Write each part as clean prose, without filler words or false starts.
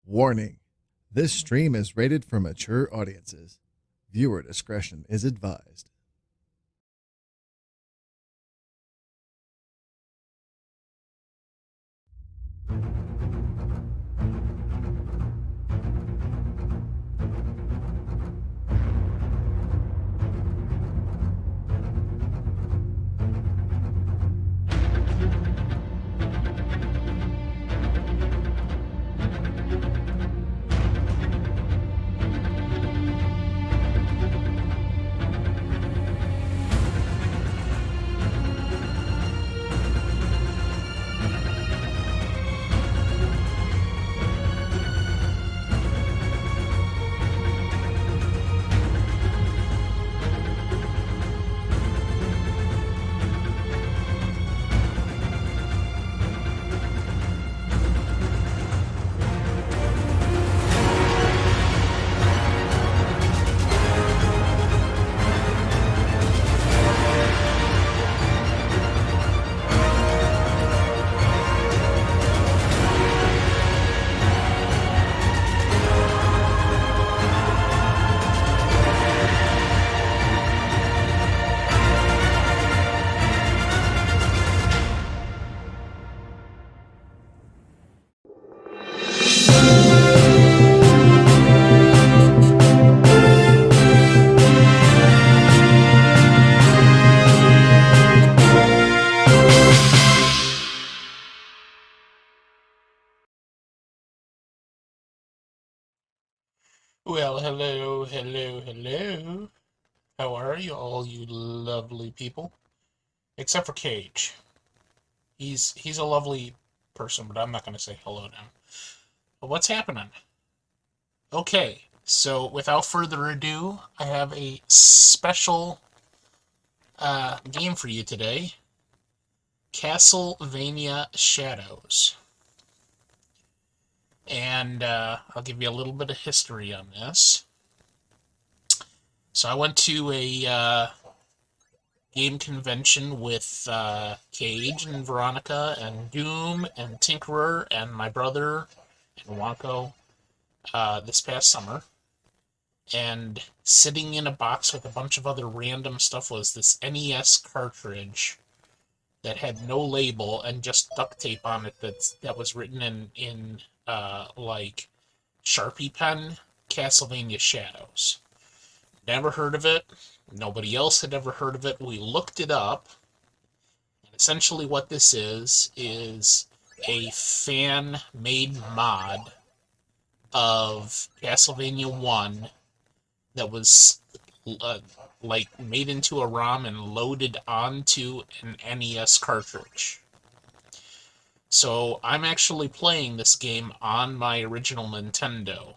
Warning: this stream is rated for mature audiences. Viewer discretion is advised. Well, hello. How are you all, you lovely people? Except for Cage. He's a lovely person, but I'm not gonna say hello to him. But what's happening? Okay, so without further ado, I have a special game for you today. Castlevania Shadows. And I'll give you a little bit of history on this. So I went to a game convention with Cage and Veronica and Doom and Tinkerer and my brother and Wonko this past summer. And sitting in a box with a bunch of other random stuff was this NES cartridge that had no label and just duct tape on it that was written in like Sharpie pen, Castlevania Shadows. Never heard of it. Nobody else had ever heard of it. We looked it up. And essentially what this is a fan-made mod of Castlevania 1 that was like made into a ROM and loaded onto an NES cartridge. So I'm actually playing this game on my original Nintendo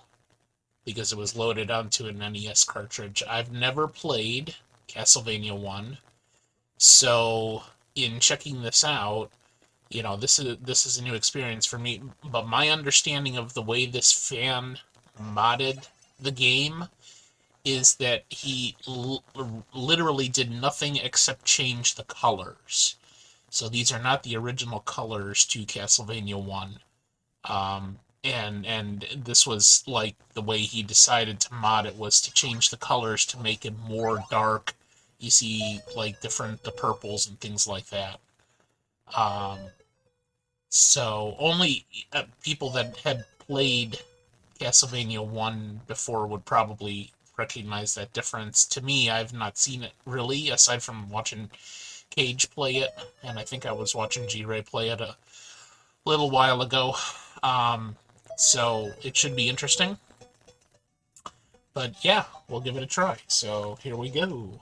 because it was loaded onto an NES cartridge. I've never played Castlevania 1, so in checking this out, this is a new experience for me, but my understanding of the way this fan modded the game is that he literally did nothing except change the colors. So these are not the original colors to Castlevania 1. And this was like the way he decided to mod it was to change the colors to make it more dark. You see like the purples and things like that. Um, so only people that had played Castlevania 1 before would probably recognize that difference. To me, I've not seen it really, aside from watching Cage play it, and I think I was watching G-Ray play it a little while ago. Um, so it should be interesting. But yeah, we'll give it a try. So here we go.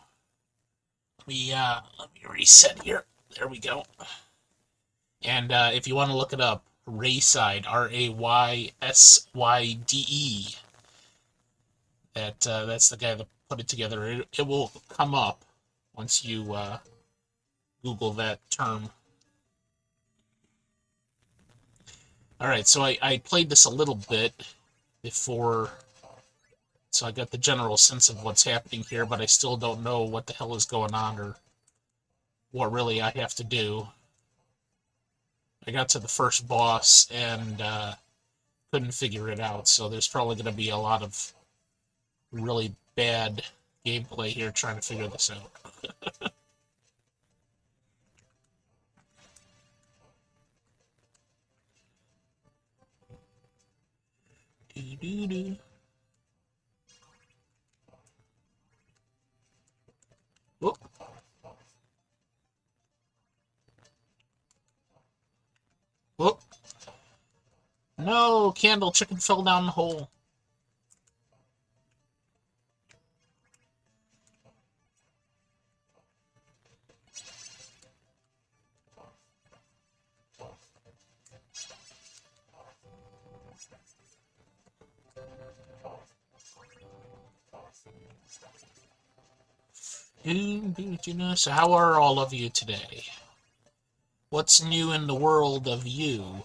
Let me reset here. There we go. And if you want to look it up, Rayside, Raysyde. That's the guy that put it together. It will come up once you Google that term. All right, so I played this a little bit before, so I got the general sense of what's happening here, but I still don't know what the hell is going on or what really I have to do. I got to the first boss, and couldn't figure it out. So there's probably going to be a lot of really bad gameplay here trying to figure this out. Doo-doo-doo. Whoop. Whoop. No, Candle Chicken fell down the hole. So how are all of you today? What's new in the world of you?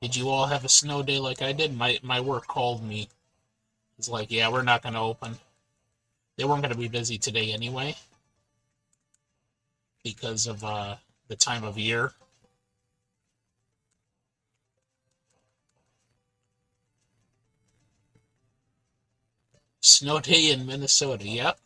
Did you all have a snow day like I did? My work called me. It's like, yeah, we're not going to open. They weren't going to be busy today anyway because of the time of year. Snow day in Minnesota, yep.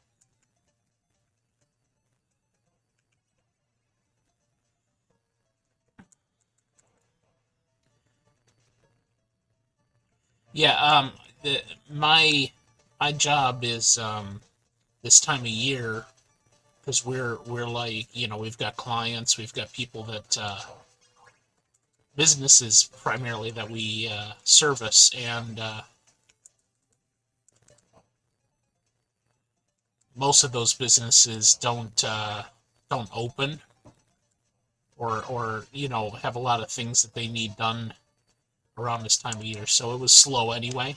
Yeah, my job is this time of year because we're like, we've got clients, we've got people that businesses primarily that we service, and most of those businesses don't open or have a lot of things that they need done around this time of year. So it was slow anyway.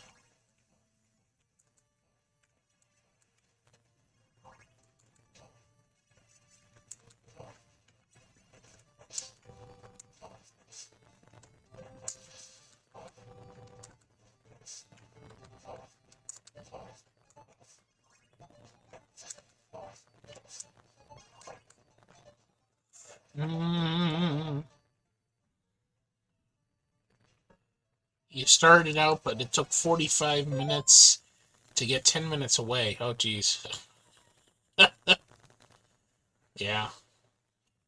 Mm. You started out, but it took 45 minutes to get 10 minutes away. Oh, geez. Yeah.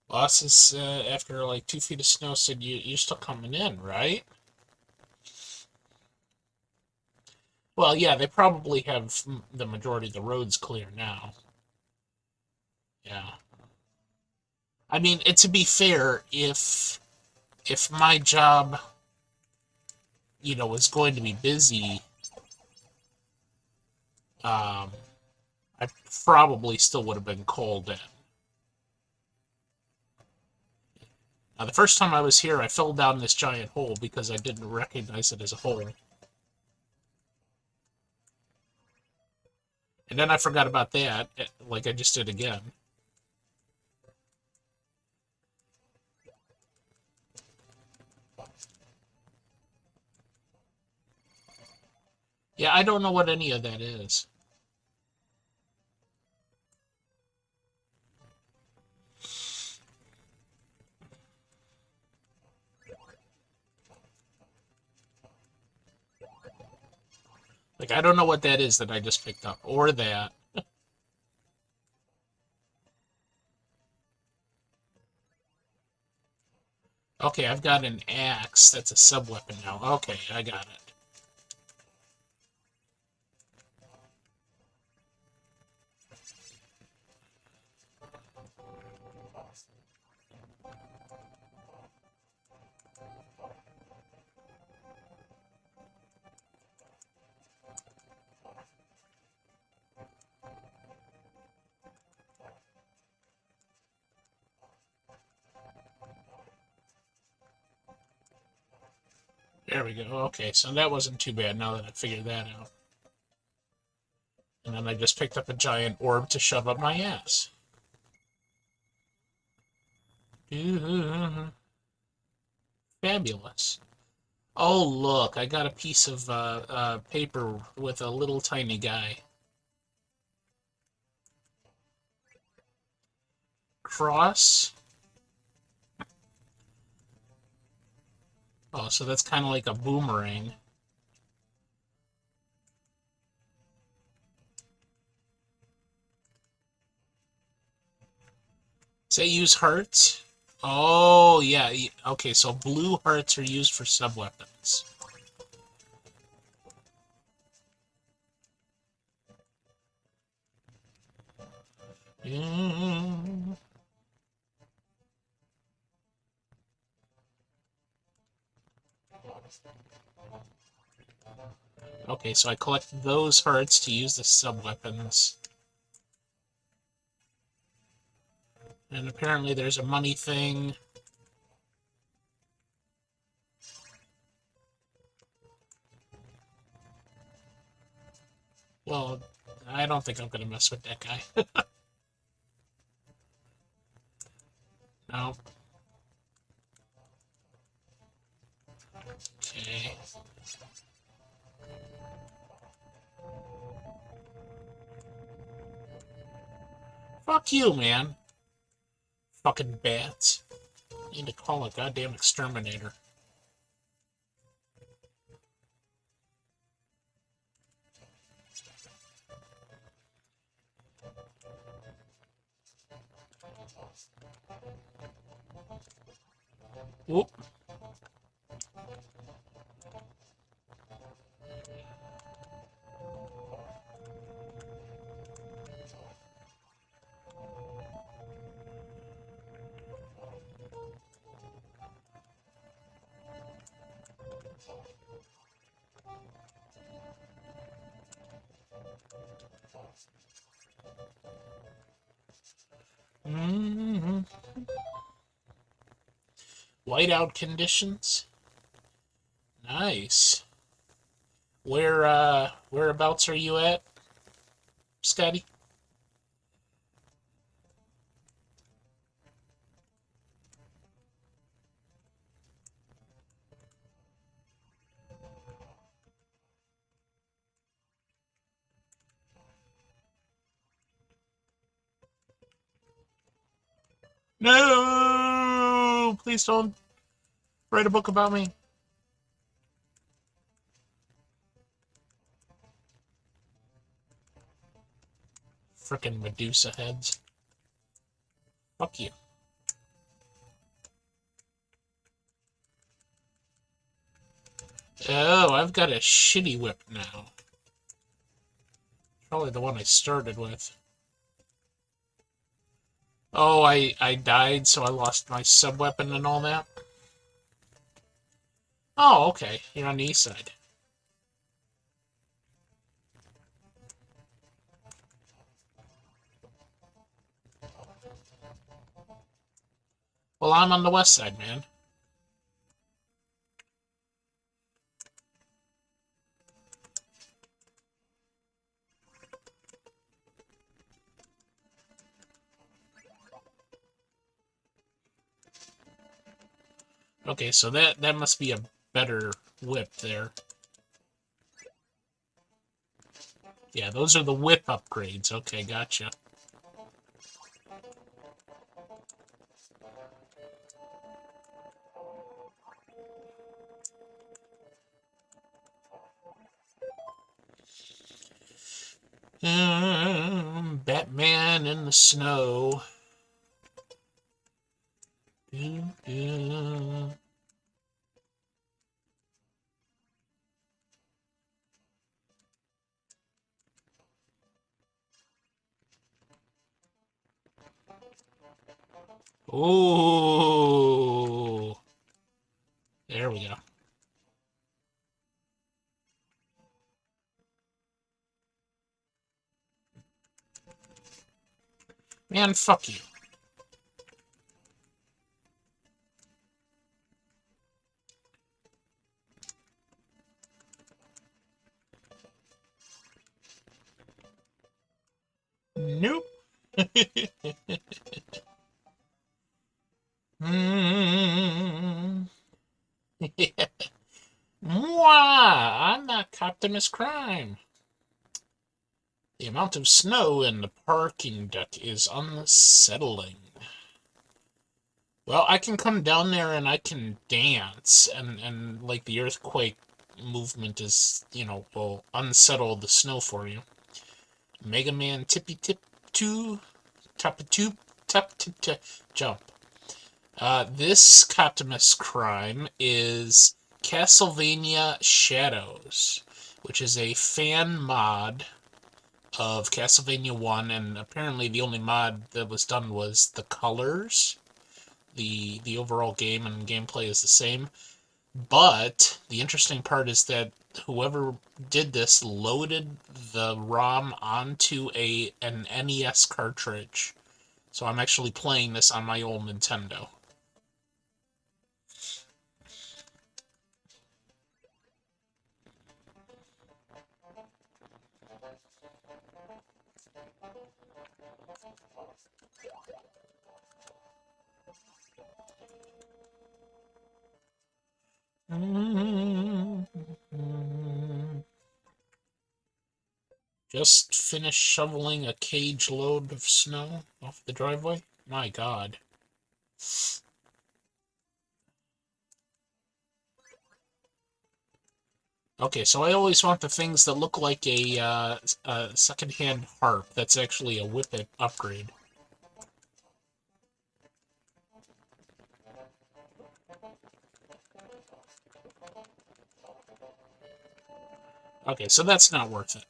Bosses, after like 2 feet of snow, said, you're still coming in, right? Well, yeah, they probably have the majority of the roads clear now. Yeah. I mean, to be fair, if my job, is going to be busy, um, I probably still would have been called in. Now, the first time I was here, I fell down this giant hole because I didn't recognize it as a hole. And then I forgot about that, like I just did again. Yeah, I don't know what any of that is. Like, I don't know what that is that I just picked up, or that. Okay, I've got an axe. That's a sub-weapon now. Okay, I got it. There we go. Okay, so that wasn't too bad now that I figured that out. And then I just picked up a giant orb to shove up my ass. Fabulous. Oh, look, I got a piece of paper with a little tiny guy. Cross Oh, so that's kind of like a boomerang. Does that use hearts? Oh, yeah. Okay, so blue hearts are used for sub-weapons. Mm. Okay, so I collect those hearts to use the sub-weapons. And apparently there's a money thing. Well, I don't think I'm going to mess with that guy. No. Okay. Fuck you, man. Fucking bats. Need to call a goddamn exterminator. Whoop. Mm-hmm. Whiteout conditions. Nice. Whereabouts are you at, Scotty? No! Please don't write a book about me. Frickin' Medusa heads. Fuck you. Oh, I've got a shitty whip now. Probably the one I started with. Oh, I died, so I lost my sub-weapon and all that? Oh, okay. You're on the east side. Well, I'm on the west side, man. Okay, so that must be a better whip there. Yeah, those are the whip upgrades. Okay, gotcha. Batman in the snow. Oh, there we go. Man, fuck you. Nope. Mm. Mwah! I'm not Optimus Crime. The amount of snow in the parking deck is unsettling. Well, I can come down there and I can dance, and like the earthquake movement is, will unsettle the snow for you. Mega Man tippy tip two, tap two, tap tip tap jump. This Optimus crime is Castlevania Shadows, which is a fan mod of Castlevania 1, and apparently the only mod that was done was the colors. The overall game and gameplay is the same, but the interesting part is that whoever did this loaded the ROM onto an NES cartridge. So I'm actually playing this on my old Nintendo. Just finished shoveling a cage load of snow off the driveway. My God. Okay, so I always want the things that look like a second-hand harp that's actually a whippet upgrade. Okay, so that's not worth it.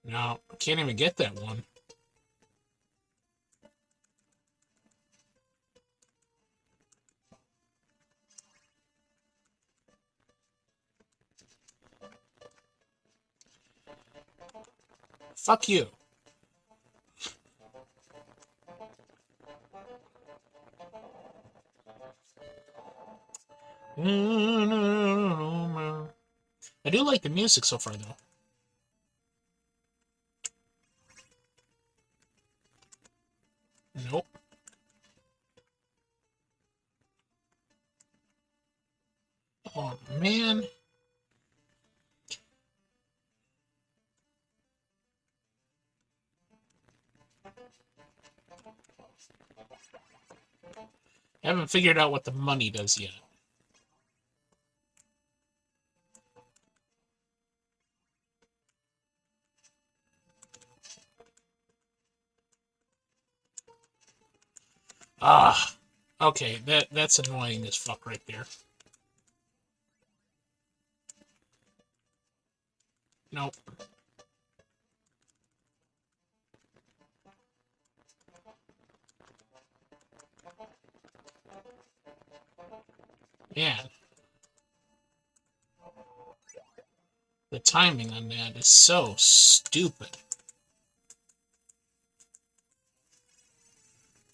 No, I can't even get that one. Fuck you. I do like the music so far, though. Nope. Oh, man. I haven't figured out what the money does yet. Ah, okay, that's annoying as fuck right there. Nope. Man, the timing on that is so stupid.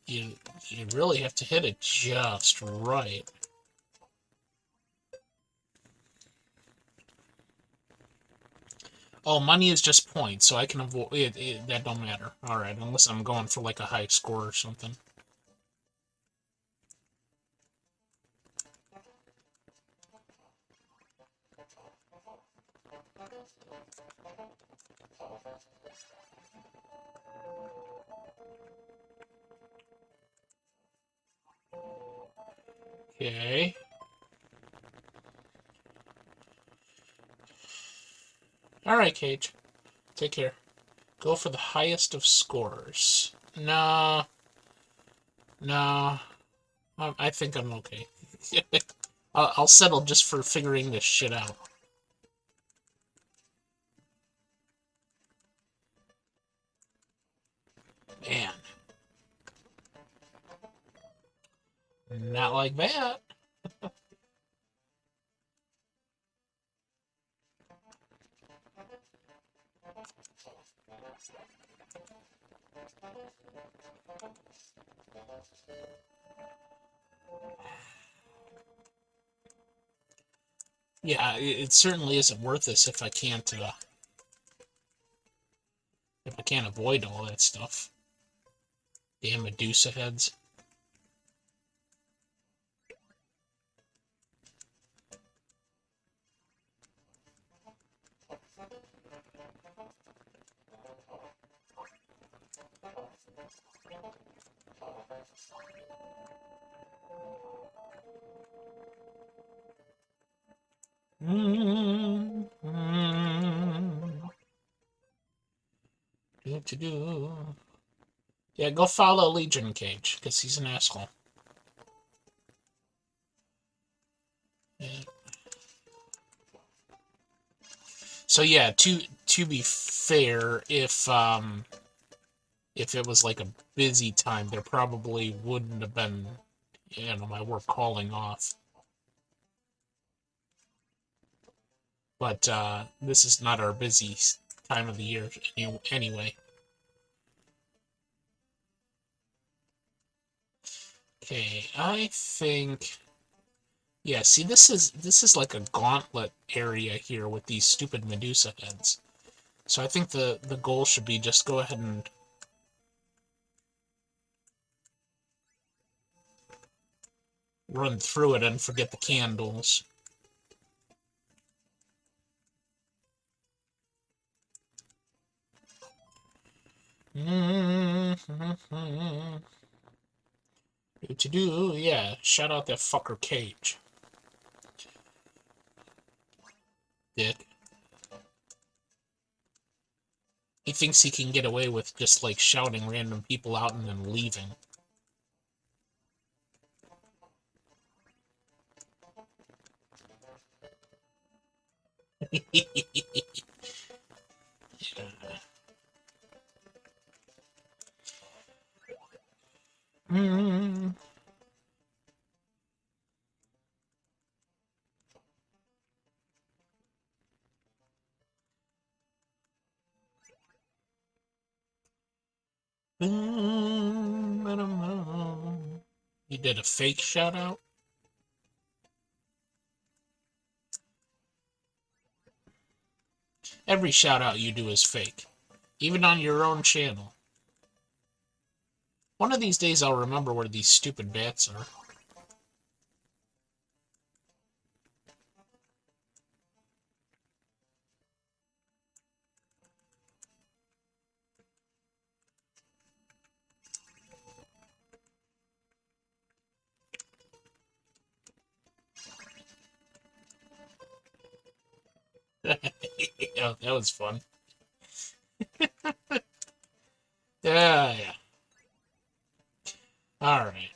You really have to hit it just right. Oh, money is just points, so I can avoid it. That don't matter. All right, unless I'm going for like a high score or something. Okay. All right, Cage. Take care. Go for the highest of scores. Nah, nah. I think I'm okay. I'll settle just for figuring this shit out. Man, not like that. Yeah, it certainly isn't worth this if I can't avoid all that stuff. Damn Medusa heads. Yeah, go follow Legion Cage, because he's an asshole. Yeah. So yeah, to be fair, if it was like a busy time, there probably wouldn't have been, my work calling off. But this is not our busy time of the year anyway. Okay, I think. Yeah, see, this is like a gauntlet area here with these stupid Medusa heads. So I think the goal should be just go ahead and run through it and forget the candles. To do, yeah. Shout out that fucker Cage. Dick. He thinks he can get away with just like shouting random people out and then leaving. Yeah. You did a fake shout out? Every shout out you do is fake. Even on your own channel. One of these days I'll remember where these stupid bats are. Yeah, that was fun. Yeah. Alright.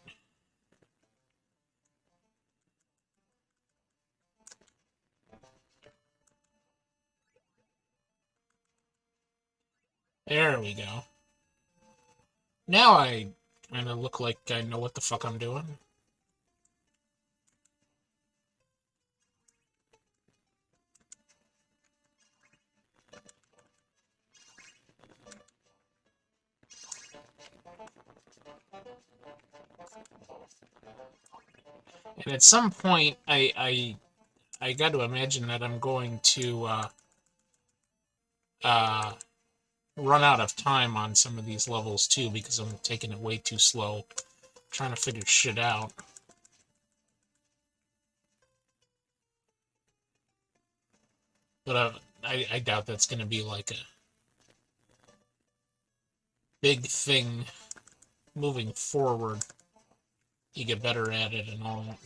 There we go. Now I kind of look like I know what the fuck I'm doing. And at some point, I got to imagine that I'm going to uh, run out of time on some of these levels too, because I'm taking it way too slow, trying to figure shit out. But I doubt that's going to be like a big thing moving forward. You get better at it and all that.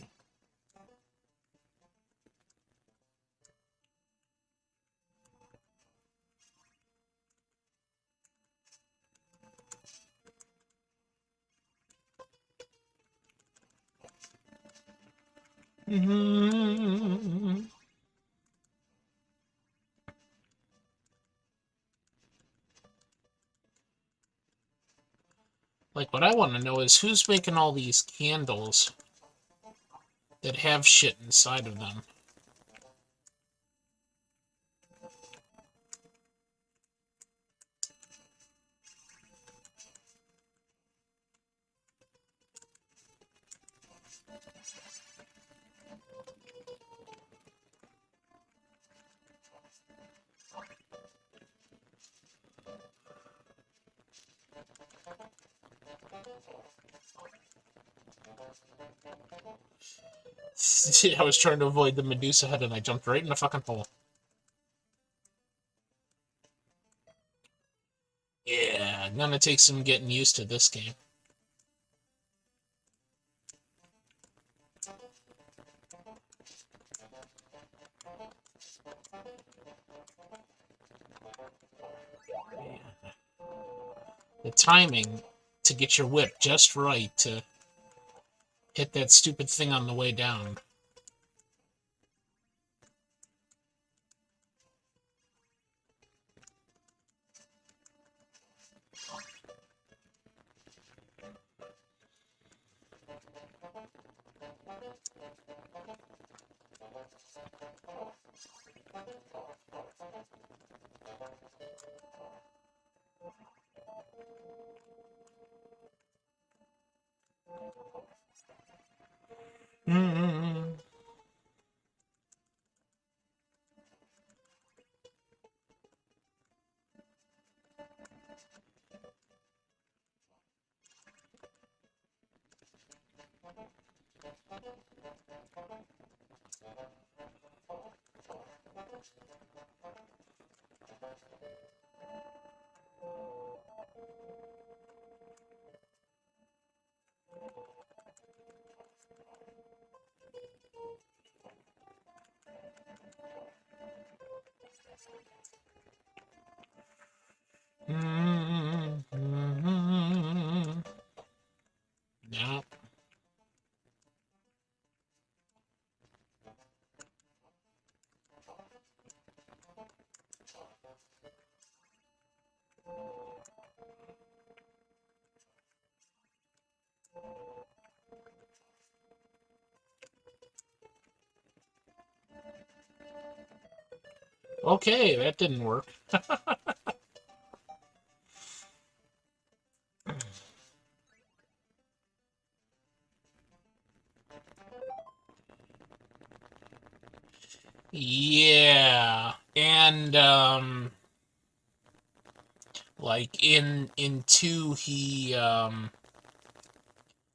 Like, what I want to know is who's making all these candles that have shit inside of them. I was trying to avoid the Medusa head and I jumped right in the fucking hole. Yeah, gonna take some getting used to this game. The timing to get your whip just right to hit that stupid thing on the way down. Mm-hmm. No. Okay, that didn't work. Yeah, and like in two, he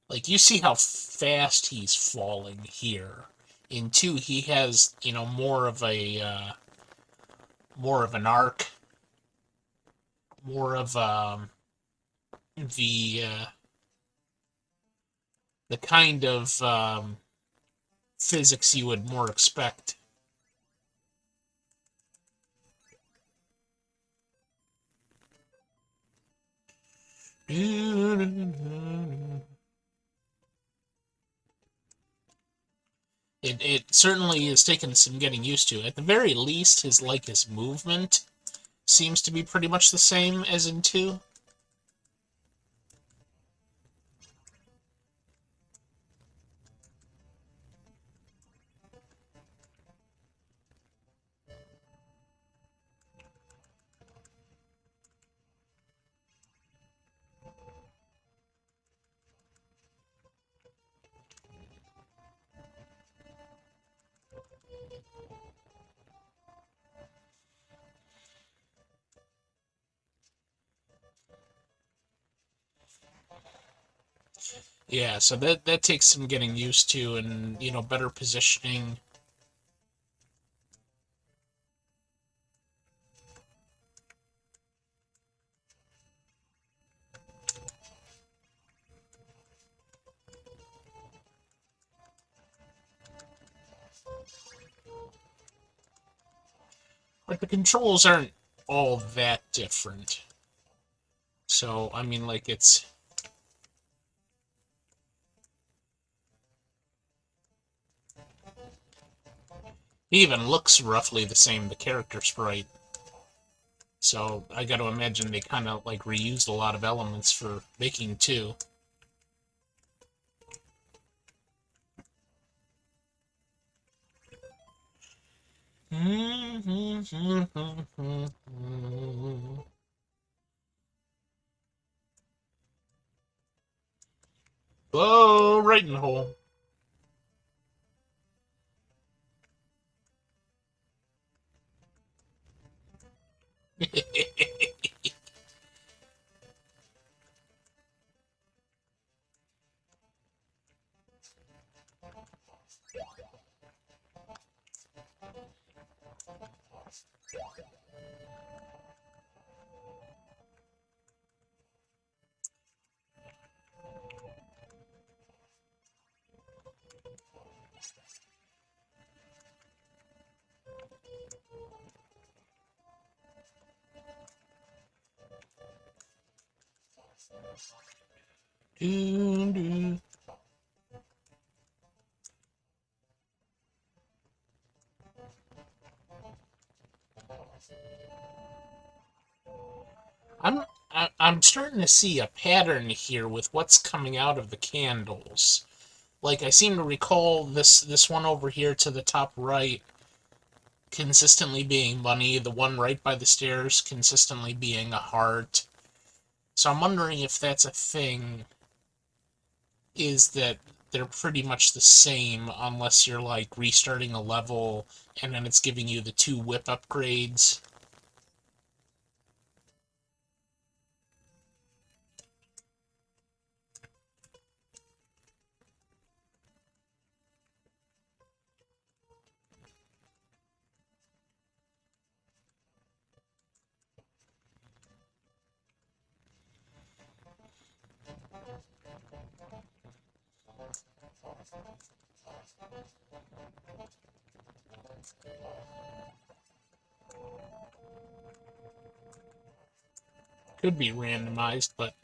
like you see how fast he's falling here. In two, he has more of an arc, more of the the kind of physics you would more expect. It certainly is taking some getting used to. At the very least, his movement seems to be pretty much the same as in two. Yeah, so that takes some getting used to, and better positioning. Like the controls aren't all that different. So I mean, like it even looks roughly the same, the character sprite. So I got to imagine they kind of like reused a lot of elements for making two. Whoa, right in the hole. Doo, doo. I'm I'm starting to see a pattern here with what's coming out of the candles. Like I seem to recall this one over here to the top right consistently being money, the one right by the stairs consistently being a heart. So I'm wondering if that's a thing, is that they're pretty much the same unless you're like restarting a level and then it's giving you the two whip upgrades. Could be randomized, but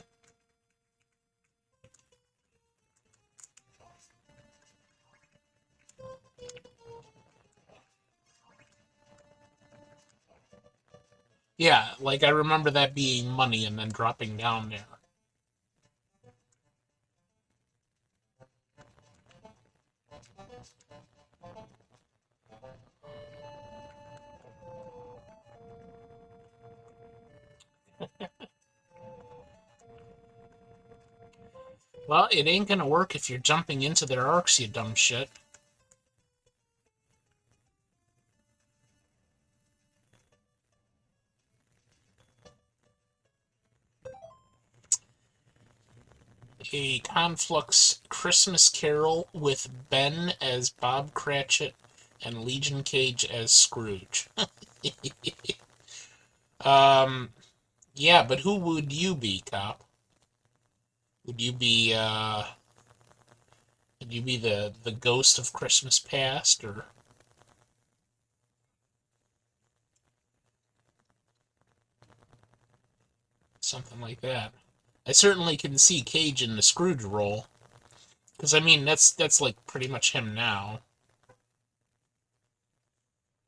yeah, like I remember that being money and then dropping down there. Well, it ain't gonna work if you're jumping into their arcs, you dumb shit. A Conflux Christmas Carol with Ben as Bob Cratchit and Legion Cage as Scrooge. um, yeah, but who would you be, Cop? Would you be, would you be the ghost of Christmas past, or something like that? I certainly can see Cage in the Scrooge role, because I mean that's like pretty much him now.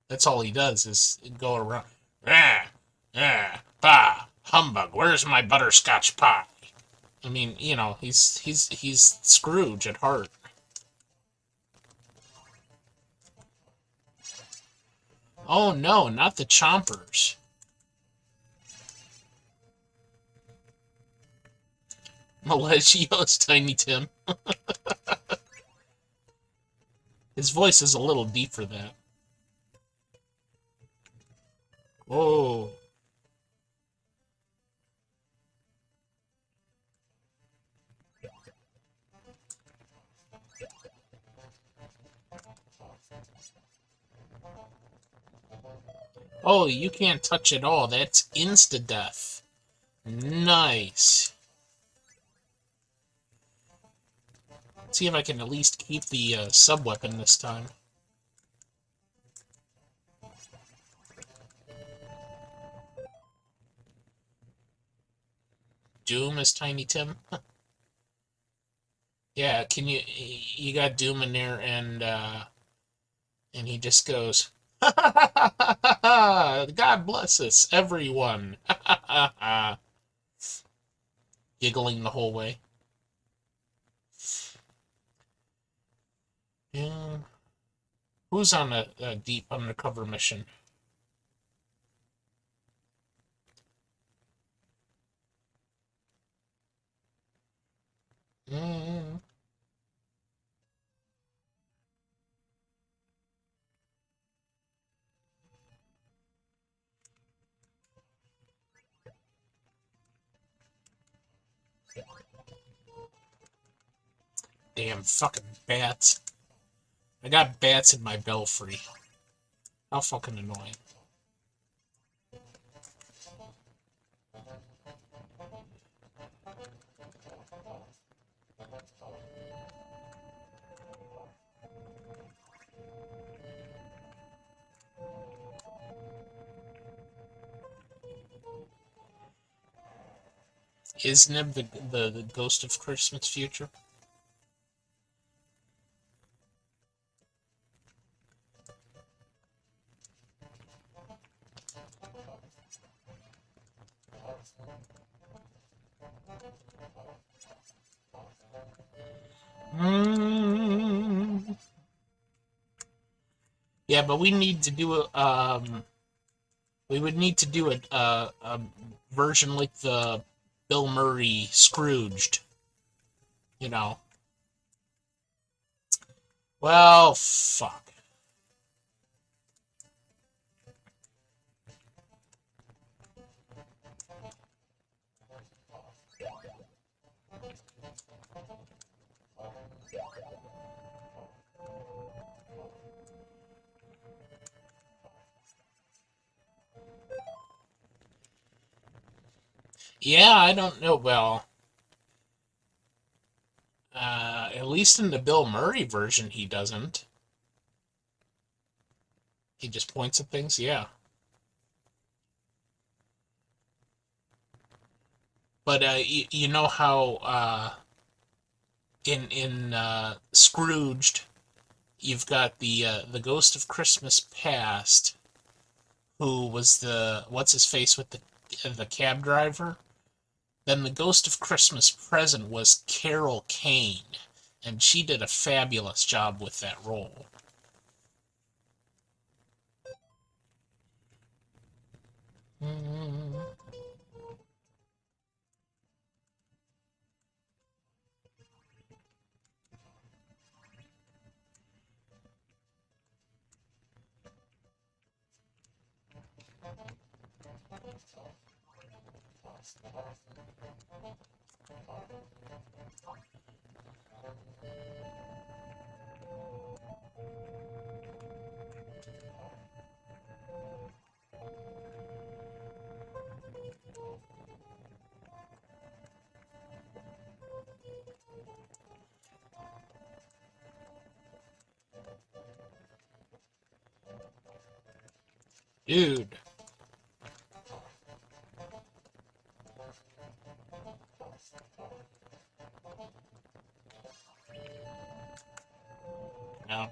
That's all he does is go around. Ah, bah, humbug. Where's my butterscotch pie? I mean, you know, he's Scrooge at heart. Oh no, not the Chompers. Maleggio's Tiny Tim. His voice is a little deep for that. Oh, oh, you can't touch it all. That's insta death. Nice. Let's see if I can at least keep the sub weapon this time. Doom is Tiny Tim. Yeah, can you got Doom in there, and he just goes, God bless us, everyone. Giggling the whole way. Yeah. Who's on a deep undercover mission? Mm, damn fucking bats. I got bats in my belfry. How fucking annoying. Is Nib the ghost of Christmas future? Mm. Yeah, but we need to do a we would need to do a version like the Bill Murray Scrooged, you know. Well, fuck. Yeah, I don't know. Well, at least in the Bill Murray version, he doesn't. He just points at things. Yeah, but you know how in Scrooged, you've got the ghost of Christmas past, who was the what's his face with the cab driver. Then the ghost of Christmas present was Carol Kane, and she did a fabulous job with that role. Mm. Dude. No.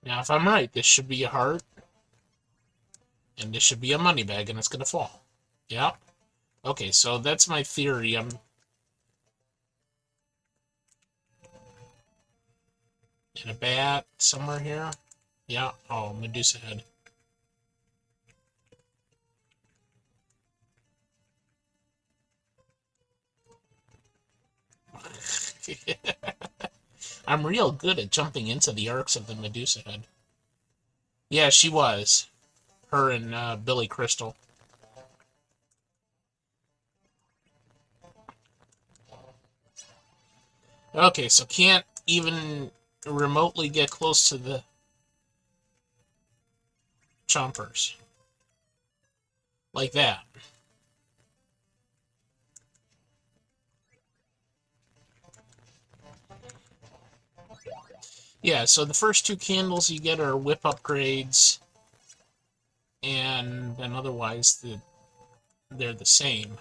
Now, if I'm right, this should be a heart, and this should be a money bag, and it's gonna fall. Yeah. Okay, so that's my theory. I'm in a bat somewhere here. Yeah. Oh, Medusa head. I'm real good at jumping into the arcs of the Medusa head. Yeah, she was. Her and Billy Crystal. Okay, so can't even remotely get close to the chompers. Like that. Yeah, so the first two candles you get are whip upgrades, and then otherwise they're the same.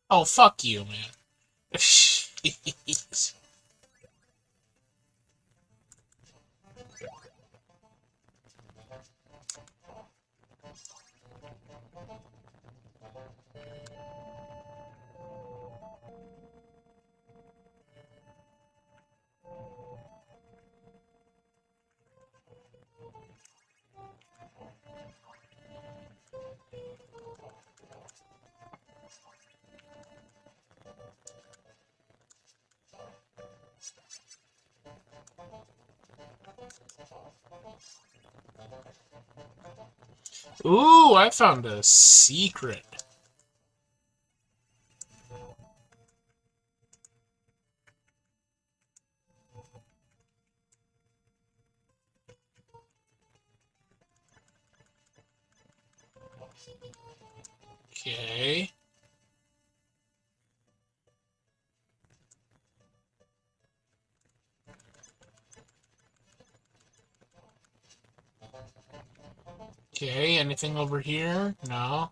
Oh, fuck you, man. Jeez. Ooh, I found a secret. Okay. Okay, anything over here? No.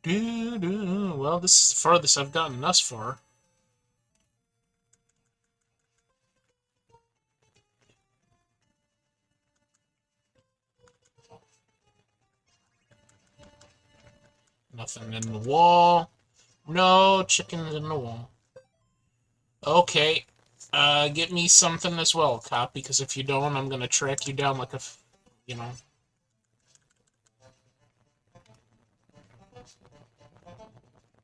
Well, this is the farthest I've gotten thus far. Nothing in the wall. No chickens in the wall. Okay. Get me something as well, cop, because if you don't, I'm gonna track you down like a, you know.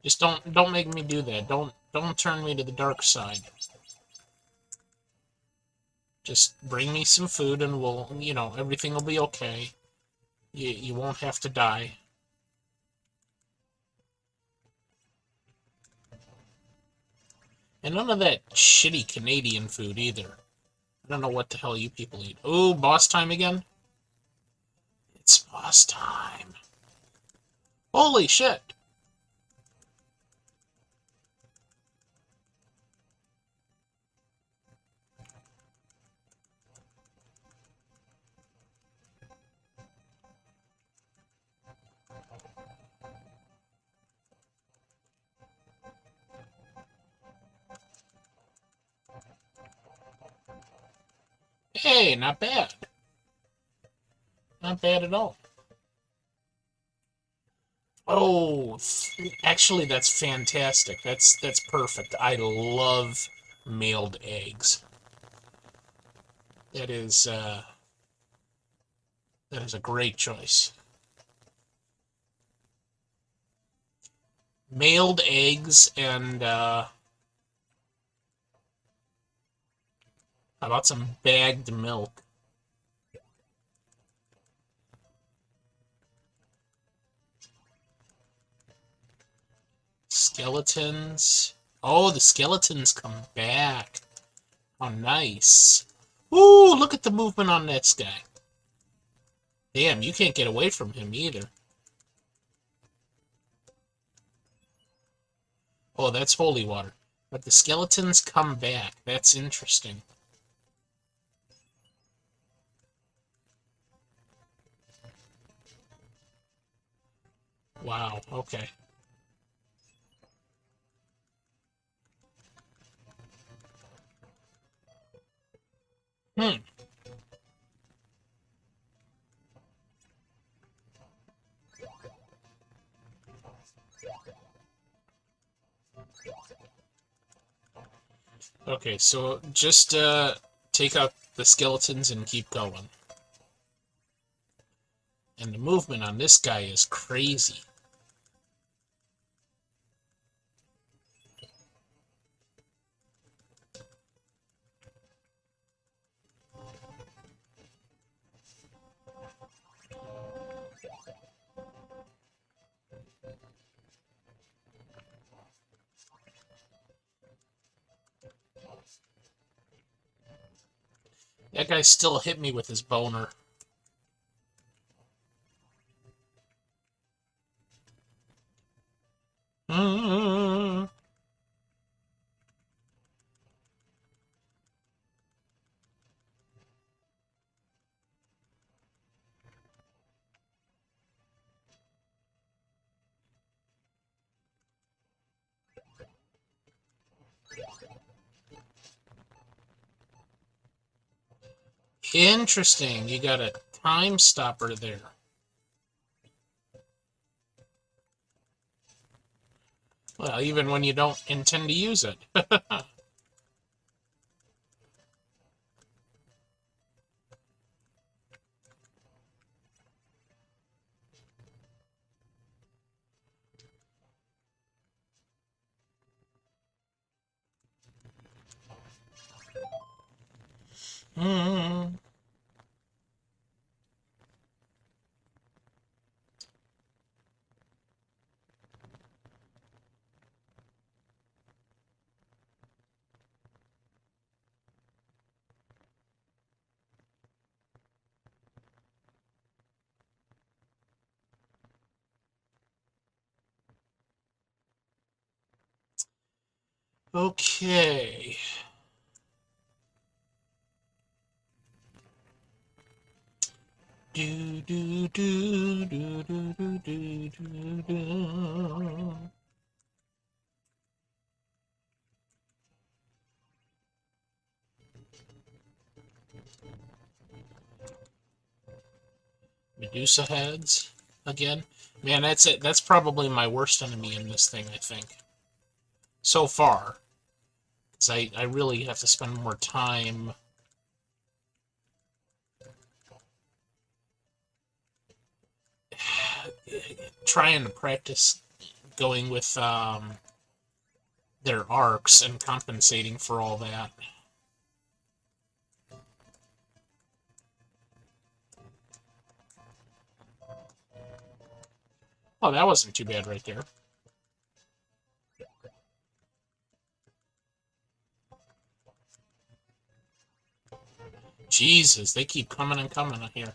Just don't make me do that. Don't turn me to the dark side. Just bring me some food and we'll, everything will be okay. You won't have to die. And none of that shitty Canadian food either. I don't know what the hell you people eat. Oh, boss time again? It's boss time. Holy shit! Hey, not bad. Not bad at all. Oh, actually, that's fantastic. That's perfect. I love mailed eggs. That is that is a great choice. Mailed eggs and how about some bagged milk? Skeletons. Oh, the skeletons come back. Oh, nice. Ooh, look at the movement on this guy. Damn, you can't get away from him either. Oh, that's holy water. But the skeletons come back. That's interesting. Wow, okay. Hmm. Okay, so just take out the skeletons and keep going. And the movement on this guy is crazy. That guy still hit me with his boner. Mm. Interesting. You got a time stopper there. Well, even when you don't intend to use it. Mm. Okay. Do do do do do do do do do. Medusa heads again. Man, that's it. That's probably my worst enemy in this thing, I think. So far. Because I really have to spend more time trying to practice going with their arcs and compensating for all that. Oh, that wasn't too bad right there. Jesus, they keep coming and coming here.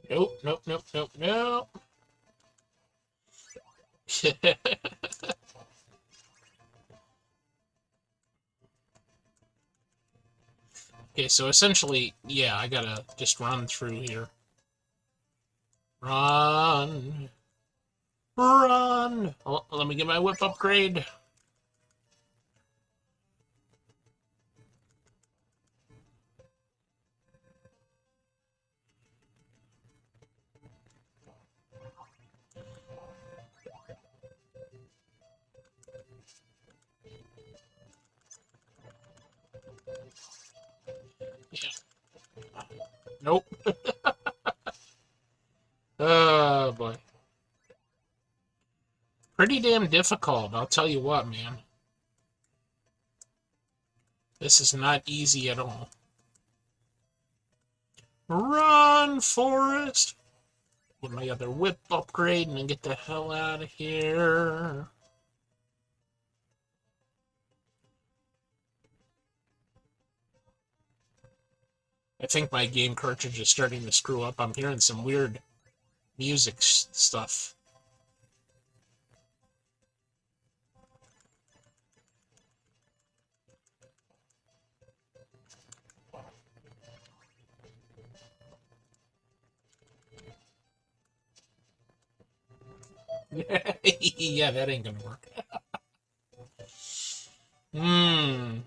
Nope, nope, nope, nope, nope. Okay, so essentially, yeah, I gotta just run through here. Run. Run! Oh, let me get my whip upgrade. Yeah. Nope. Oh, boy. Pretty damn difficult, I'll tell you what, man. This is not easy at all. Run, Forest! Get my other whip upgrade and then get the hell out of here. I think my game cartridge is starting to screw up. I'm hearing some weird music stuff. Yeah, that ain't gonna work. Hmm.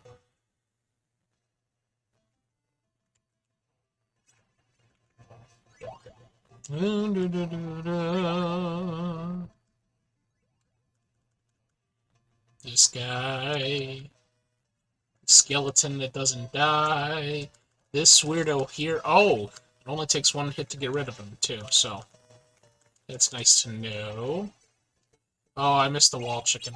This guy. Skeleton that doesn't die. This weirdo here. Oh, it only takes one hit to get rid of him, too, so that's nice to know. Oh, I missed the wall chicken.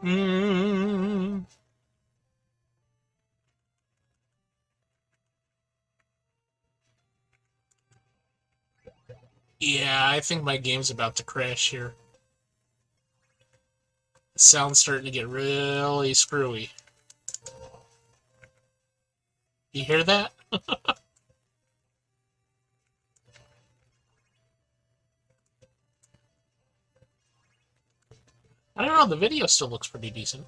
Mm. Yeah, I think my game's about to crash here. The sound's starting to get really screwy. You hear that? I don't know, the video still looks pretty decent.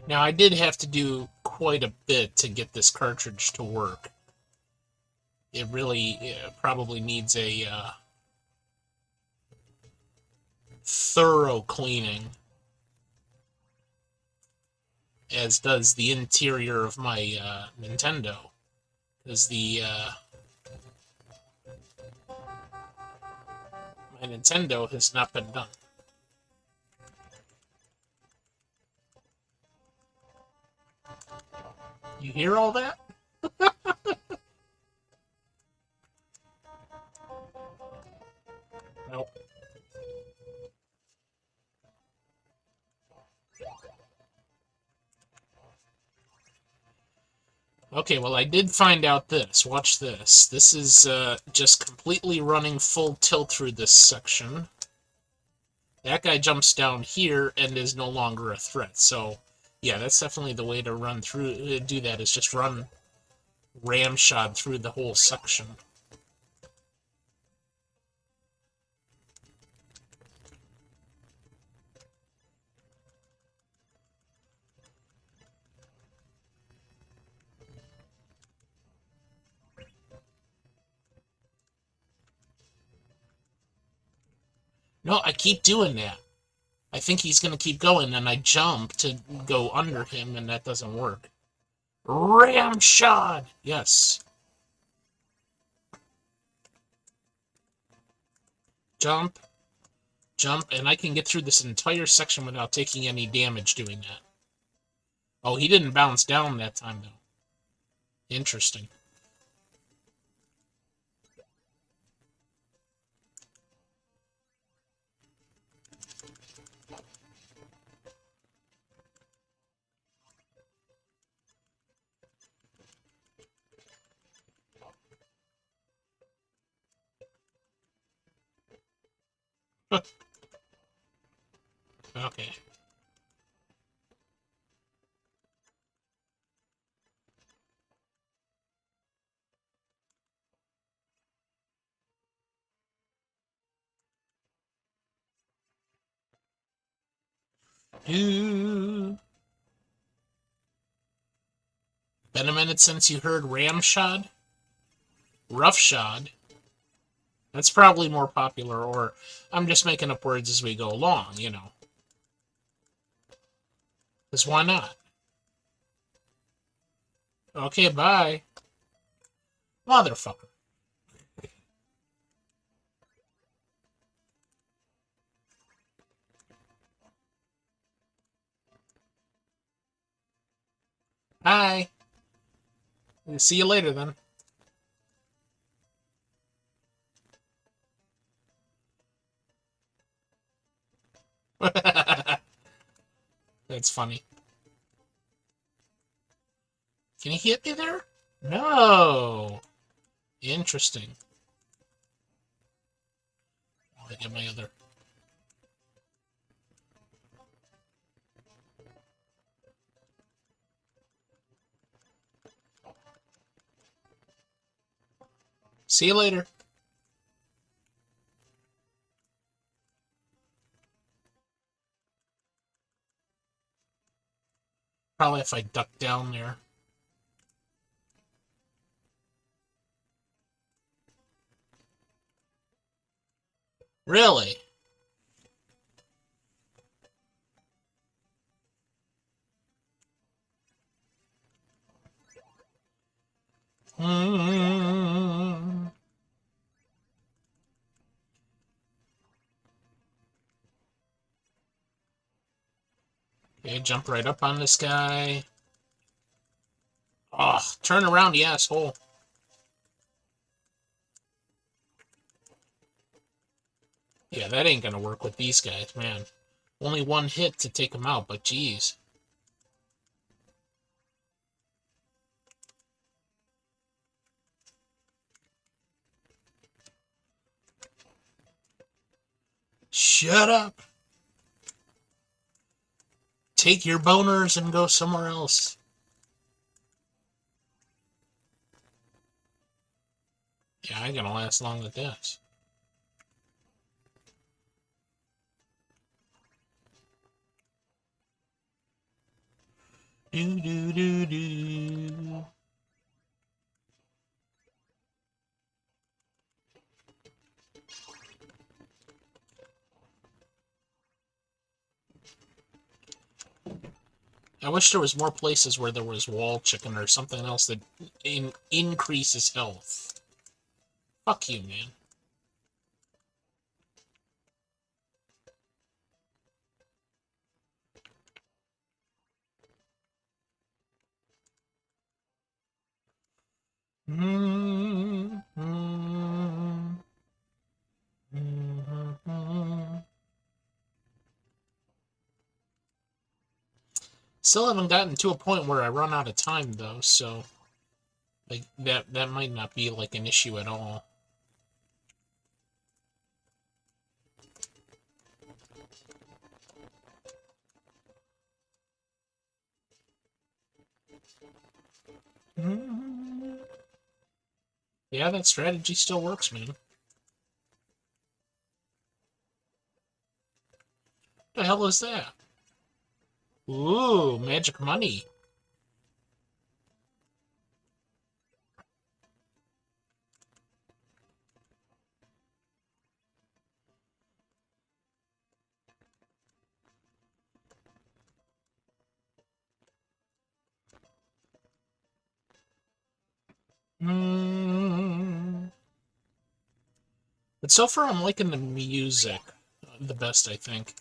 Now, I did have to do quite a bit to get this cartridge to work. It really probably needs a thorough cleaning, as does the interior of my Nintendo, because my Nintendo has not been done. You hear all that? Nope. Okay, well, I did find out this. Watch this. This is just completely running full tilt through this section. That guy jumps down here and is no longer a threat. So, yeah, that's definitely the way to run through. Do that is just run ramshot through the whole section. No, I keep doing that. I think he's going to keep going, and I jump to go under him, and that doesn't work. Ramshot! Yes. Jump, jump, and I can get through this entire section without taking any damage doing that. Oh, he didn't bounce down that time, though. Interesting. Okay. Been a minute since you heard ramshod? Roughshod? That's probably more popular, or I'm just making up words as we go along, you know. Because why not? Okay, bye. Motherfucker. Hi. See you later, then. That's funny. Can he hit me there? No. Interesting. I get my other. See you later. Probably if I duck down there. Really? Okay, jump right up on this guy. Oh, turn around, you asshole. Yeah, that ain't gonna work with these guys, man. Only one hit to take them out, but geez. Shut up! Take your boners and go somewhere else. Yeah, I ain't gonna last long with this. Do do do do. I wish there was more places where there was wall chicken or something else that increases health. Fuck you, man. Still haven't gotten to a point where I run out of time though, so like that might not be like an issue at all. Yeah, that strategy still works, man. The hell is that? Ooh, magic money. Mm. But so far, I'm liking the music the best, I think.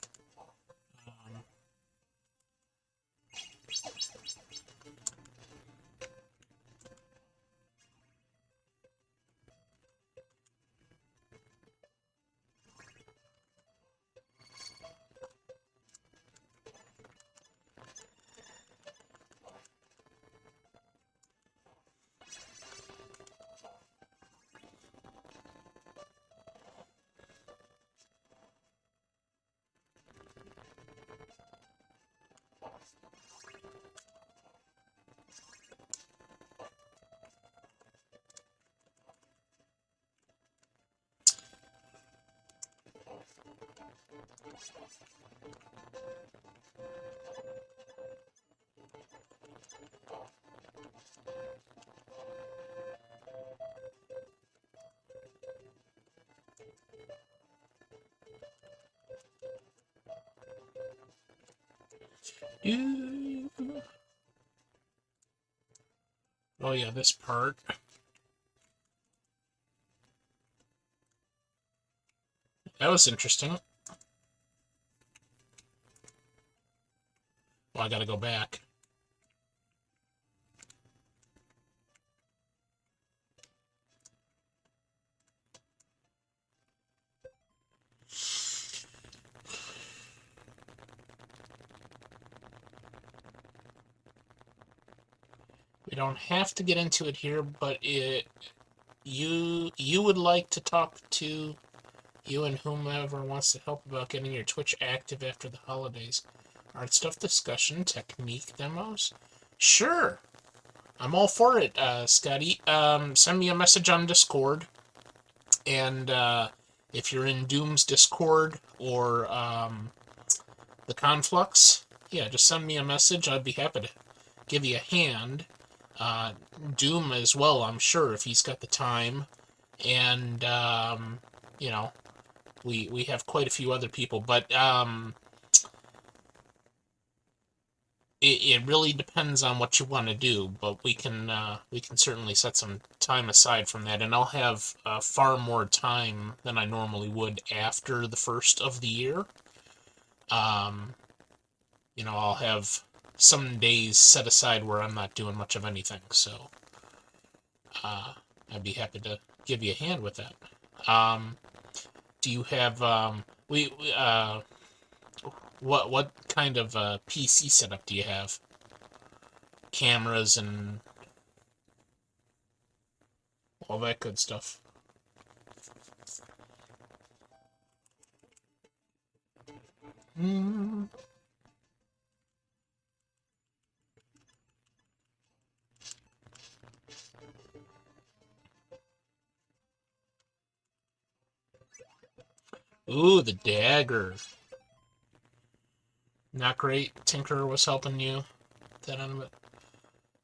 Um, oh yeah, this part. That was interesting. Well, I gotta go back. We don't have to get into it here, but you would like to talk to you and whomever wants to help about getting your Twitch active after the holidays. Art stuff discussion, technique demos. Sure, I'm all for it, Scotty. Send me a message on Discord, and if you're in Doom's Discord or the Conflux, yeah, just send me a message. I'd be happy to give you a hand. Uh, Doom as well, I'm sure, if he's got the time. And, you know, we have quite a few other people, but it really depends on what you want to do. But we can certainly set some time aside from that, and I'll have far more time than I normally would after the first of the year. Um, I'll have some days set aside where I'm not doing much of anything, so uh, I'd be happy to give you a hand with that. Um, do you have what kind of PC setup do you have? Cameras and all that good stuff. Mm. Ooh, the dagger. Not great. Tinkerer was helping you. That on it.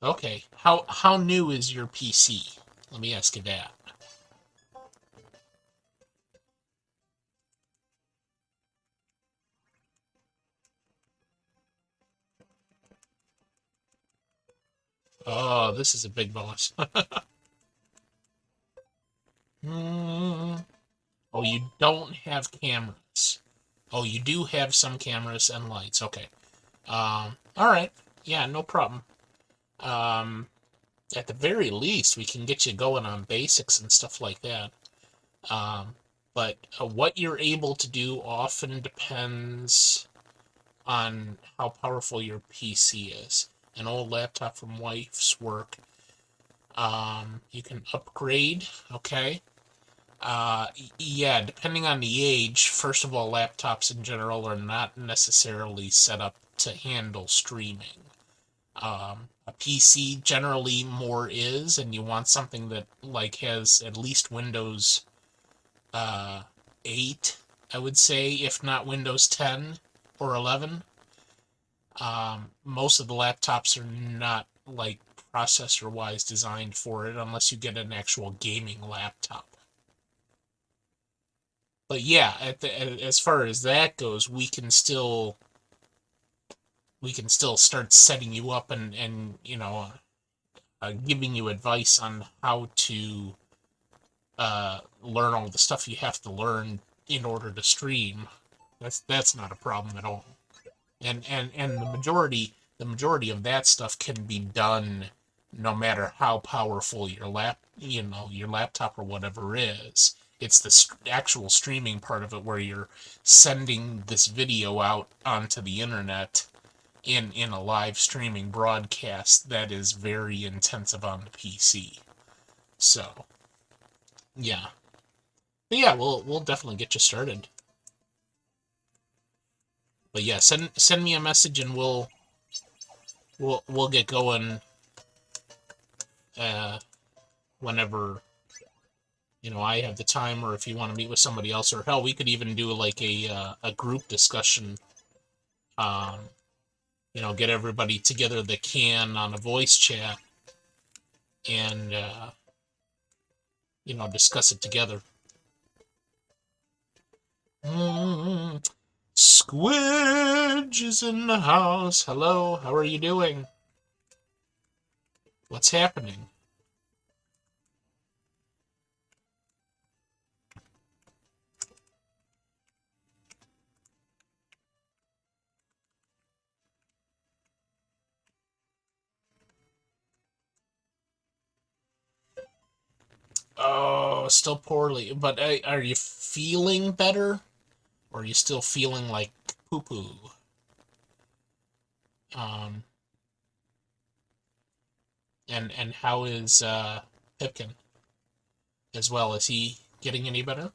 Okay. How new is your PC? Let me ask you that. Oh, this is a big boss. Hmm. Oh, you don't have cameras. Oh, you do have some cameras and lights. Okay. All right. Yeah, no problem. Um, at the very least, we can get you going on basics and stuff like that. Um, but what you're able to do often depends on how powerful your PC is. An old laptop from wife's work, you can upgrade, okay? Yeah, depending on the age, first of all, laptops in general are not necessarily set up to handle streaming. A PC generally more is, and you want something that like has at least Windows uh, 8, I would say, if not Windows 10 or 11. Most of the laptops are not like processor wise designed for it unless you get an actual gaming laptop. But yeah, as far as that goes, we can still start setting you up and giving you advice on how to learn all the stuff you have to learn in order to stream. That's not a problem at all. And the majority of that stuff can be done no matter how powerful your laptop or whatever is. It's the actual streaming part of it where you're sending this video out onto the internet in a live streaming broadcast that is very intensive on the PC. So yeah, but yeah, we'll definitely get you started. But yeah, send me a message and we'll get going uh, whenever I have the time, or if you want to meet with somebody else, or hell, we could even do like a group discussion. Um, get everybody together that can on a voice chat and discuss it together. Mm, Squidge is in the house. Hello, how are you doing? What's happening? Oh, still poorly. But are you feeling better? Or are you still feeling like poo poo? Um, and how is Pipkin as well? Is he getting any better?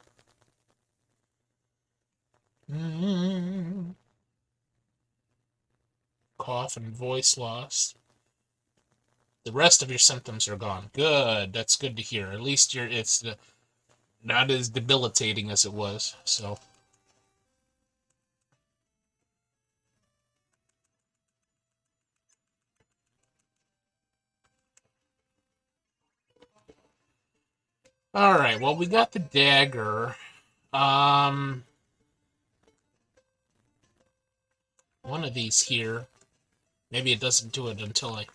Mm. Cough and voice loss. The rest of your symptoms are gone. Good. That's good to hear. At least it's not as debilitating as it was. So, all right. Well, we got the dagger. Um, one of these here. Maybe it doesn't do it until I.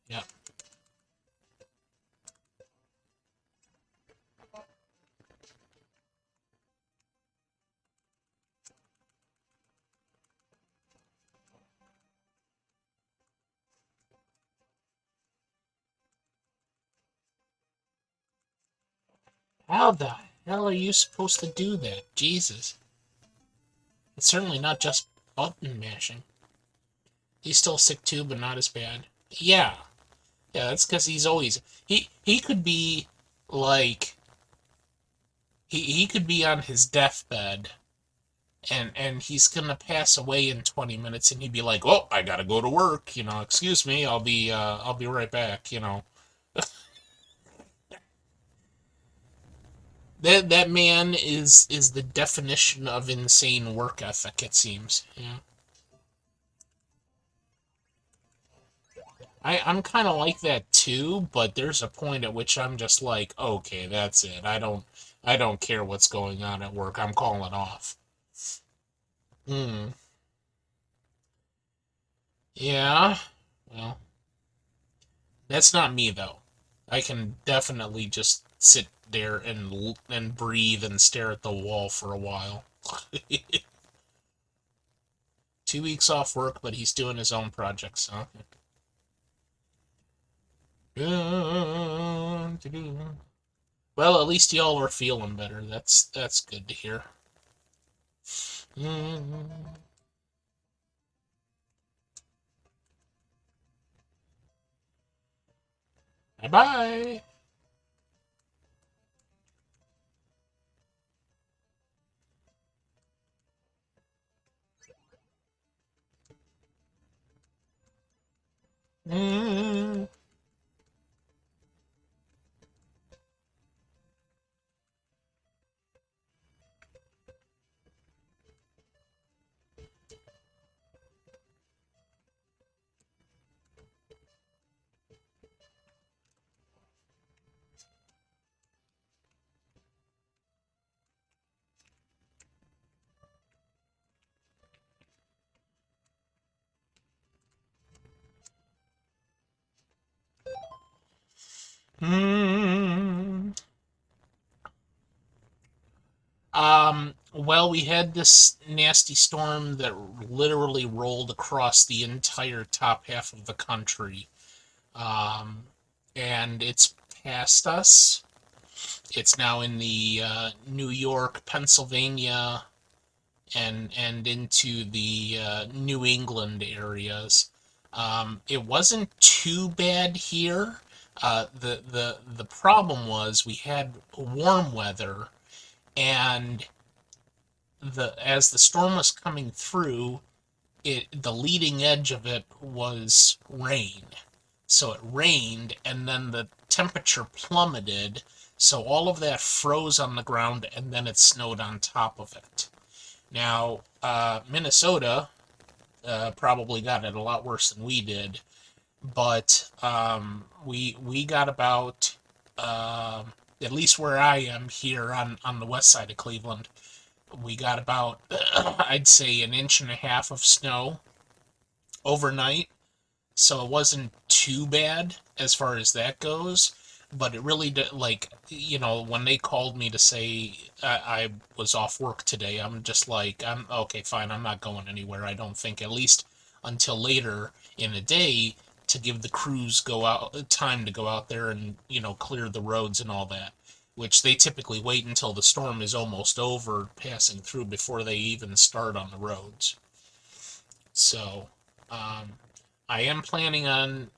Yeah. How the hell are you supposed to do that? Jesus. It's certainly not just button mashing. He's still sick too, but not as bad. Yeah. Yeah, that's because he's always he could be like he could be on his deathbed and he's gonna pass away in 20 minutes and he'd be like, "Oh, I gotta go to work, excuse me, I'll be right back." That man is the definition of insane work ethic, it seems. Yeah. I'm kind of like that too, but there's a point at which I'm just like, okay, that's it. I don't care what's going on at work. I'm calling off. Hmm. Yeah. Well. That's not me though. I can definitely just sit there and breathe and stare at the wall for a while. 2 weeks off work, but he's doing his own projects, huh? Well, at least y'all are feeling better. That's good to hear. Bye bye. Well, we had this nasty storm that literally rolled across the entire top half of the country. Um, and it's past us. It's now in the New York, Pennsylvania, and into the New England areas. It wasn't too bad here. The problem was we had warm weather, and the as the storm was coming through, the leading edge of it was rain. So it rained, and then the temperature plummeted. So all of that froze on the ground, and then it snowed on top of it. Now, Minnesota probably got it a lot worse than we did, but we got about at least where I am here on the west side of Cleveland, we got about I'd say an inch and a half of snow overnight, so it wasn't too bad as far as that goes. But it really did, like, when they called me to say I was off work today, I'm just like, I'm okay, fine, I'm not going anywhere. I don't think, at least until later in the day, to give the crews go out time to go out there and clear the roads and all that. Which they typically wait until the storm is almost over, passing through, before they even start on the roads. So, um, I am planning on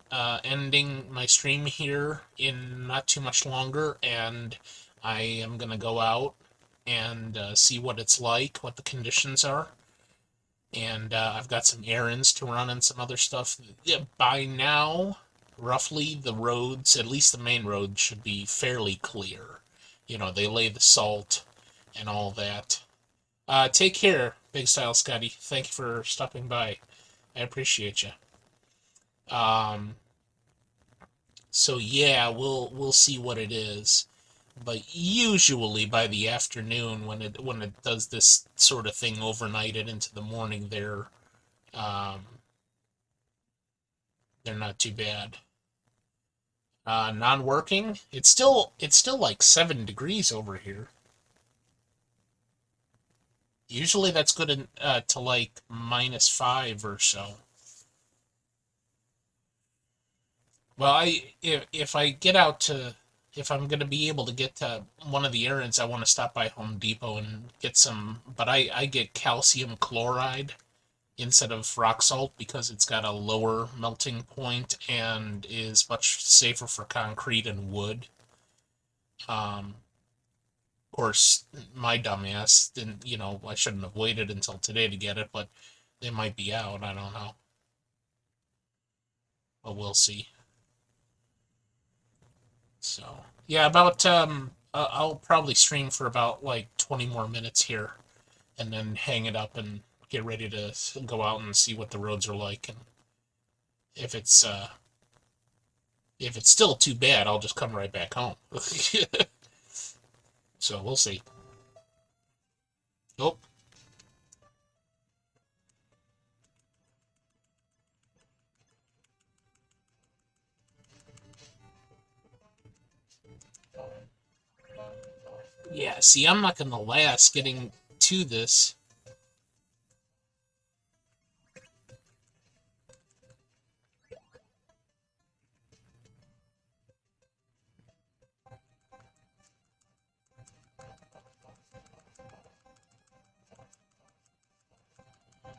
ending my stream here in not too much longer, and I am going to go out and see what it's like, what the conditions are. And I've got some errands to run and some other stuff. Yeah, by now, roughly, the roads, at least the main roads, should be fairly clear. They lay the salt and all that. Take care, Big Style Scotty. Thank you for stopping by. I appreciate you. Um, so yeah, we'll see what it is. But usually by the afternoon, when it does this sort of thing overnight and into the morning, um, they're not too bad. Non-working, it's still like 7 degrees over here. Usually that's good to like -5 or so. Well, if I get out to if I'm gonna be able to get to one of the errands, I want to stop by Home Depot and get some. But I get calcium chloride instead of rock salt because it's got a lower melting point and is much safer for concrete and wood. Of course, my dumbass didn't. I shouldn't have waited until today to get it, but they might be out. I don't know, but we'll see. So yeah, about I'll probably stream for about like 20 more minutes here, and then hang it up and get ready to go out and see what the roads are like. And if it's uh, if it's still too bad, I'll just come right back home. So we'll see. Oh, Yeah, see, I'm not gonna last getting to this.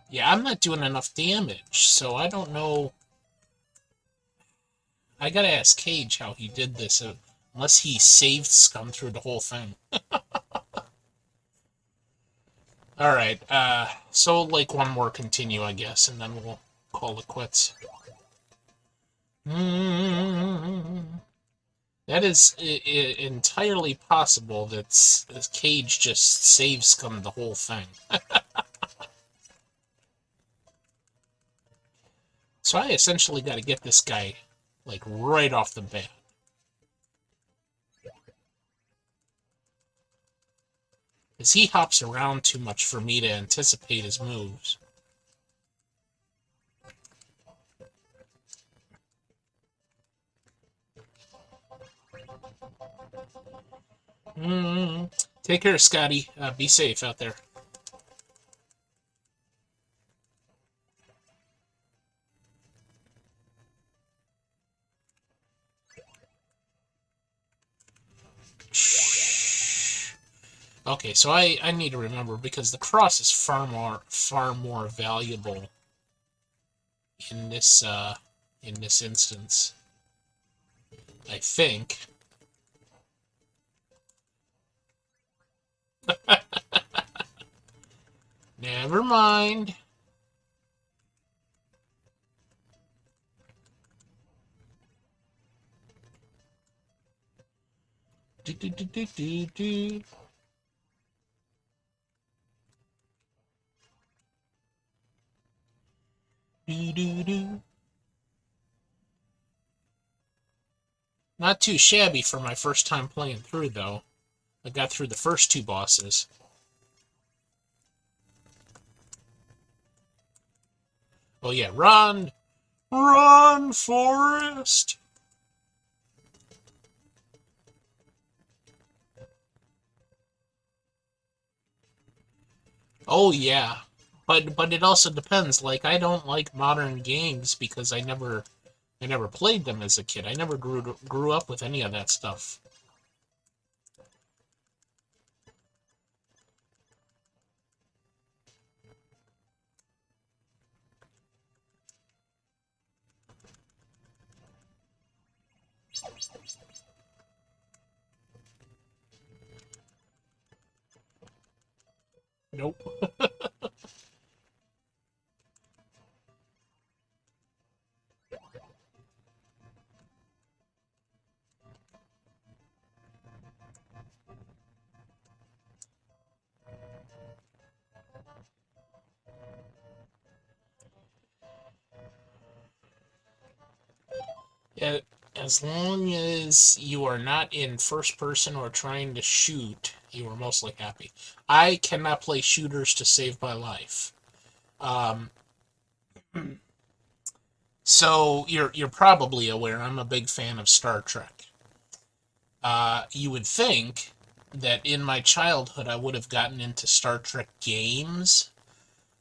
Yeah, I'm not doing enough damage, so I don't know. I gotta ask Cage how he did this, unless he saved Scum through the whole thing. Alright, so like one more continue, I guess, and then we'll call it quits. That is entirely possible that Cage just saves Scum the whole thing. So I essentially got to get this guy, like, right off the bat. Because he hops around too much for me to anticipate his moves. Take care, Scotty. Be safe out there. Okay, so I need to remember, because the cross is far more valuable in this instance. I think. Never mind. Do do do do do do. Do do do. Not too shabby for my first time playing through, though. I got through the first two bosses. Oh yeah, run! Run, Forest! Oh yeah. But it also depends. Like, I don't like modern games because I never played them as a kid. I never grew up with any of that stuff. Nope. Yeah, as long as you are not in first person or trying to shoot, you are mostly happy. I cannot play shooters to save my life. Um, so you're probably aware I'm a big fan of Star Trek. You would think that in my childhood I would have gotten into Star Trek games,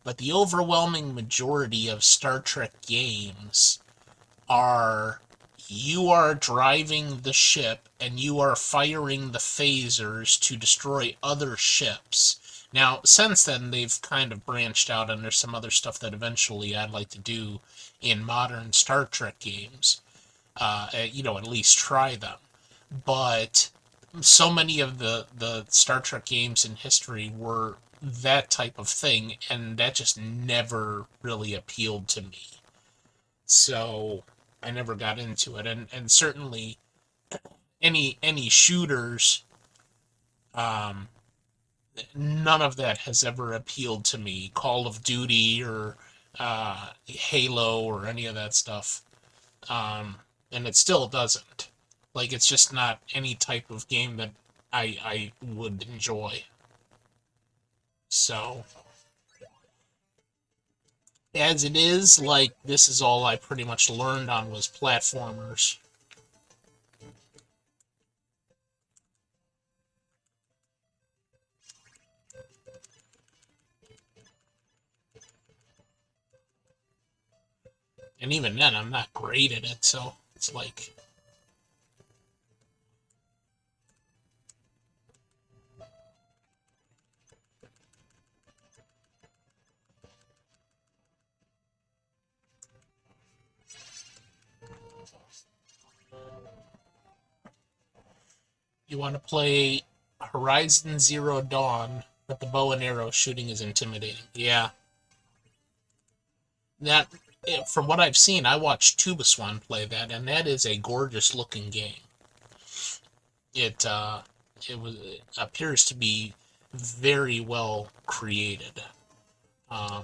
but the overwhelming majority of Star Trek games are you are driving the ship and you are firing the phasers to destroy other ships. Now, since then, they've kind of branched out, and there's some other stuff that eventually I'd like to do in modern Star Trek games. At least try them. But so many of the Star Trek games in history were that type of thing, and that just never really appealed to me. So I never got into it, and certainly any shooters, um, none of that has ever appealed to me. Call of Duty or Halo or any of that stuff, um, and it still doesn't. Like, it's just not any type of game that I would enjoy. So as it is, like, this is all I pretty much learned on was platformers. And even then, I'm not great at it, so it's like, you want to play Horizon Zero Dawn, but the bow and arrow shooting is intimidating. Yeah, that from what I've seen, I watched Tubaswan play that, and that is a gorgeous looking game. It it appears to be very well created. Um,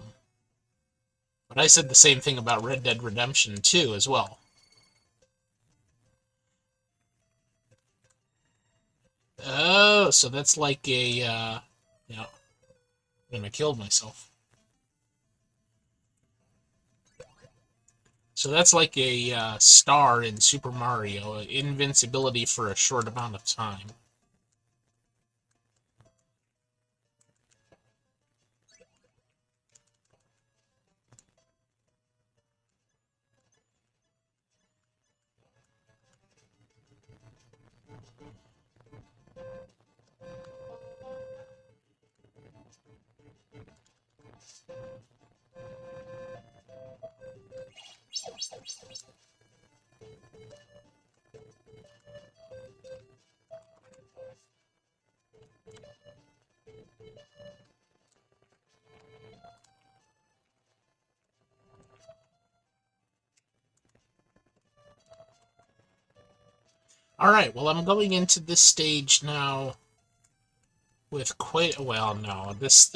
but I said the same thing about Red Dead Redemption 2 as well. Oh, so that's like a you know, when I killed myself. So that's like a star in Super Mario, invincibility for a short amount of time. All right, well, I'm going into this stage now with quite well. No, this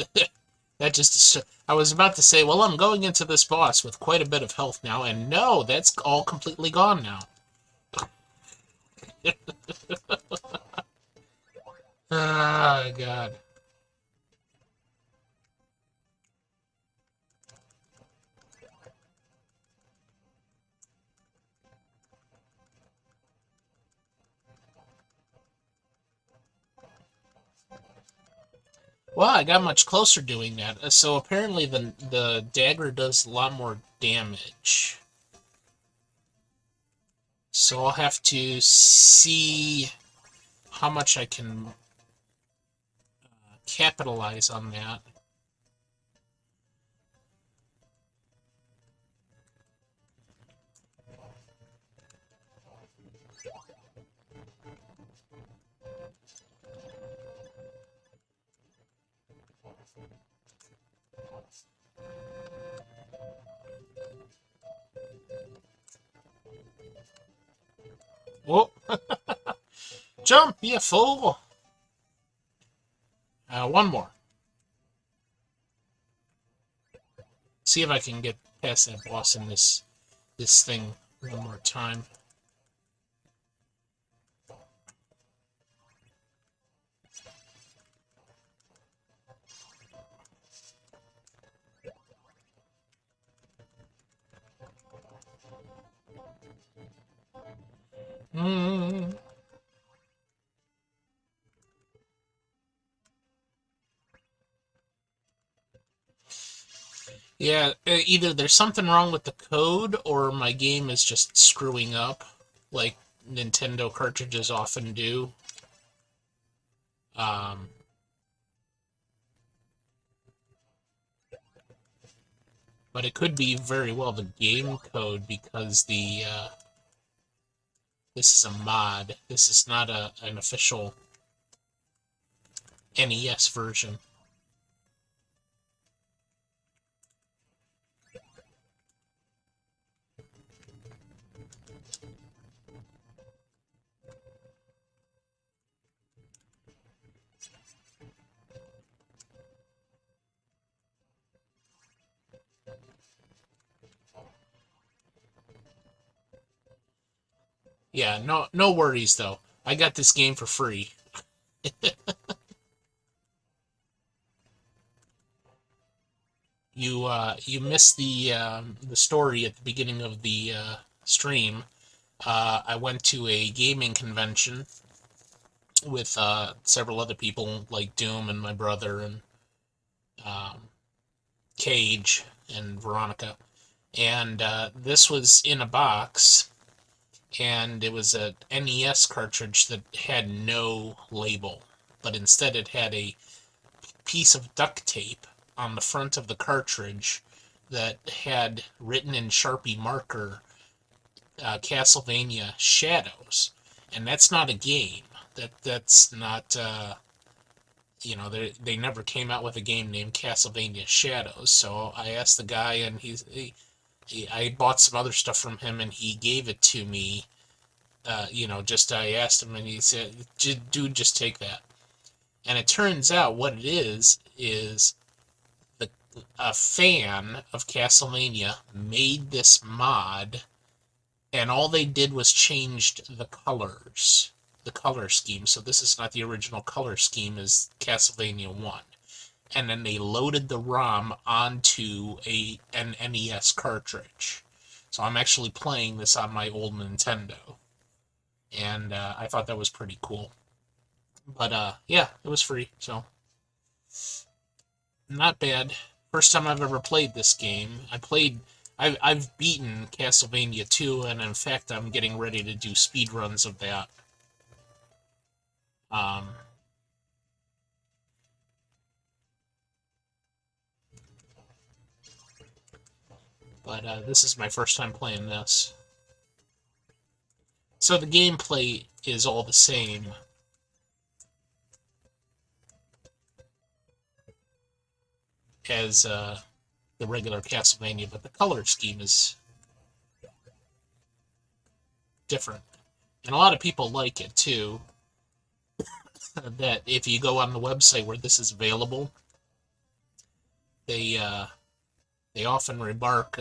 that just I was about to say, well, I'm going into this boss with quite a bit of health now, and no, that's all completely gone now. Ah, God. Well, I got much closer doing that. So apparently the dagger does a lot more damage. So I'll have to see how much I can capitalize on that. Whoa! Jump, you fool! One more. See if I can get past that boss in this thing one more time. Mm. Yeah, either there's something wrong with the code or my game is just screwing up, like Nintendo cartridges often do. Um, but it could be very well the game code because this is a mod. This is not an official NES version. Yeah, no worries though. I got this game for free. You missed the story at the beginning of the stream. I went to a gaming convention with several other people like Doom and my brother and um, Cage and Veronica, And this was in a box, and it was a NES cartridge that had no label, but instead it had a piece of duct tape on the front of the cartridge that had written in Sharpie marker Castlevania Shadows, and that's not a game. That's not they never came out with a game named Castlevania Shadows. So I asked the guy, and I bought some other stuff from him, and he gave it to me. Just I asked him, and he said, "Dude, just take that." And it turns out what it is the a fan of Castlevania made this mod, and all they did was changed the color scheme. So this is not the original color scheme as Castlevania 1. And then they loaded the ROM onto an NES cartridge. So I'm actually playing this on my old Nintendo. And I thought that was pretty cool. But yeah, it was free, so not bad. First time I've ever played this game. I've beaten Castlevania 2, and in fact, I'm getting ready to do speed runs of that. Um, but this is my first time playing this. So the gameplay is all the same as the regular Castlevania, but the color scheme is different. And a lot of people like it too. That if you go on the website where this is available, they they often remark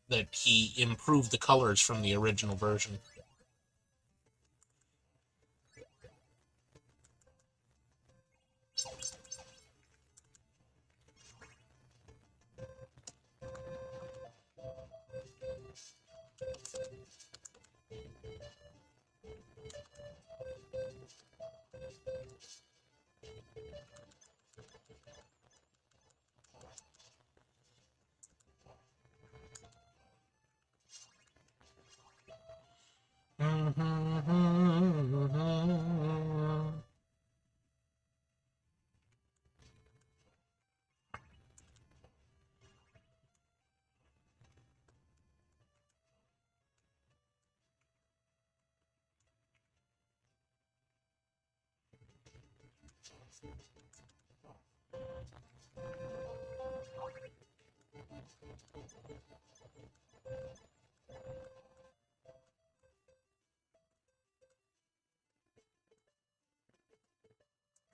that he improved the colors from the original version.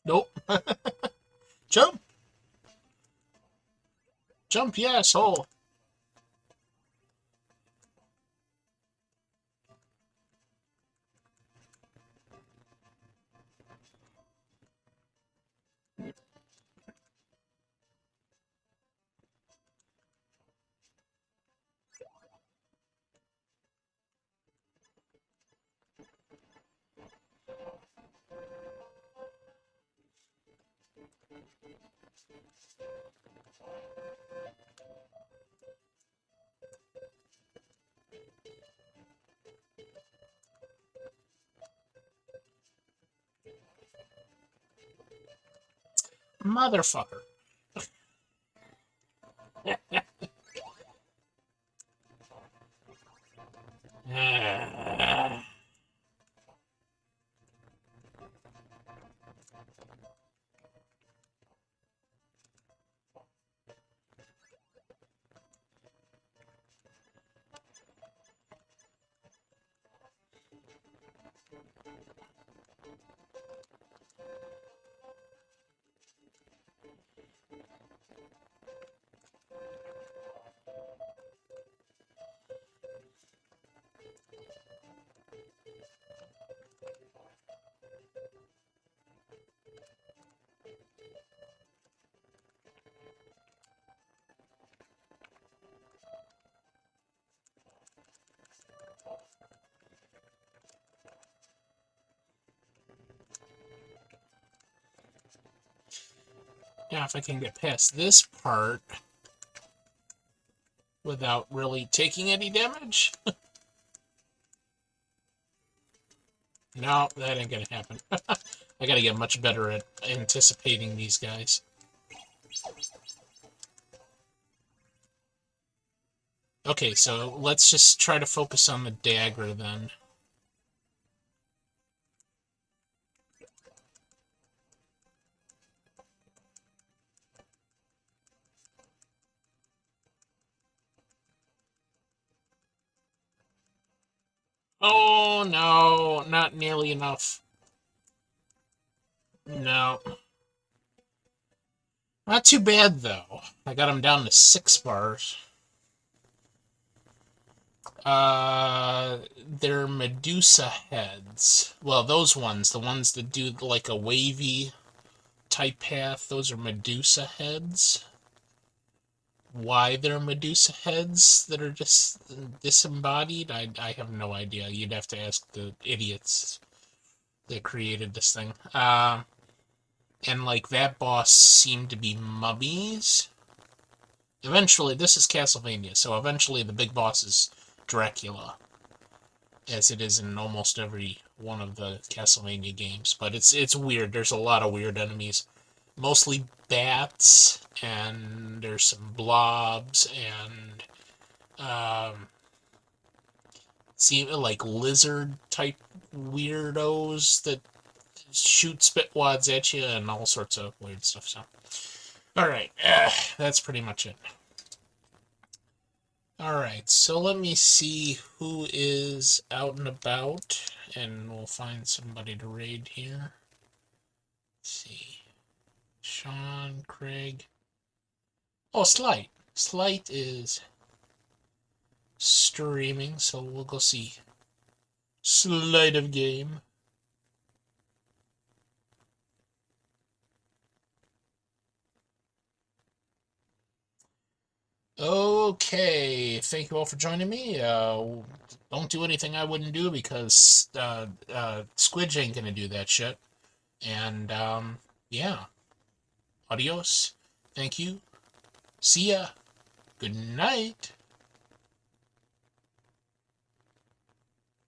Nope. Jump! Jump, you asshole! Motherfucker. Now, if I can get past this part without really taking any damage. No, that ain't gonna happen. I gotta get much better at anticipating these guys. Okay, so let's just try to focus on the dagger then. Oh no, not nearly enough. No. Not too bad though. I got him down to 6 bars. They're Medusa heads. Well, those ones, the ones that do like a wavy type path, those are Medusa heads. Why they're Medusa heads that are just disembodied, I have no idea. You'd have to ask the idiots that created this thing. And like that boss seemed to be mummies. Eventually, this is Castlevania, so eventually the big boss is Dracula, as it is in almost every one of the Castlevania games. But it's weird. There's a lot of weird enemies, mostly bats, and there's some blobs and seem like lizard type weirdos that shoot spitwads at you and all sorts of weird stuff. So, all right, that's pretty much it. Alright, so let me see who is out and about, and we'll find somebody to raid here. Let's see. Sean, Craig. Oh, Slight. Slight is streaming, so we'll go see Slight of Game. Okay, thank you all for joining me. Don't do anything I wouldn't do because Squidge ain't gonna do that shit. And yeah, adios. Thank you. See ya. Good night.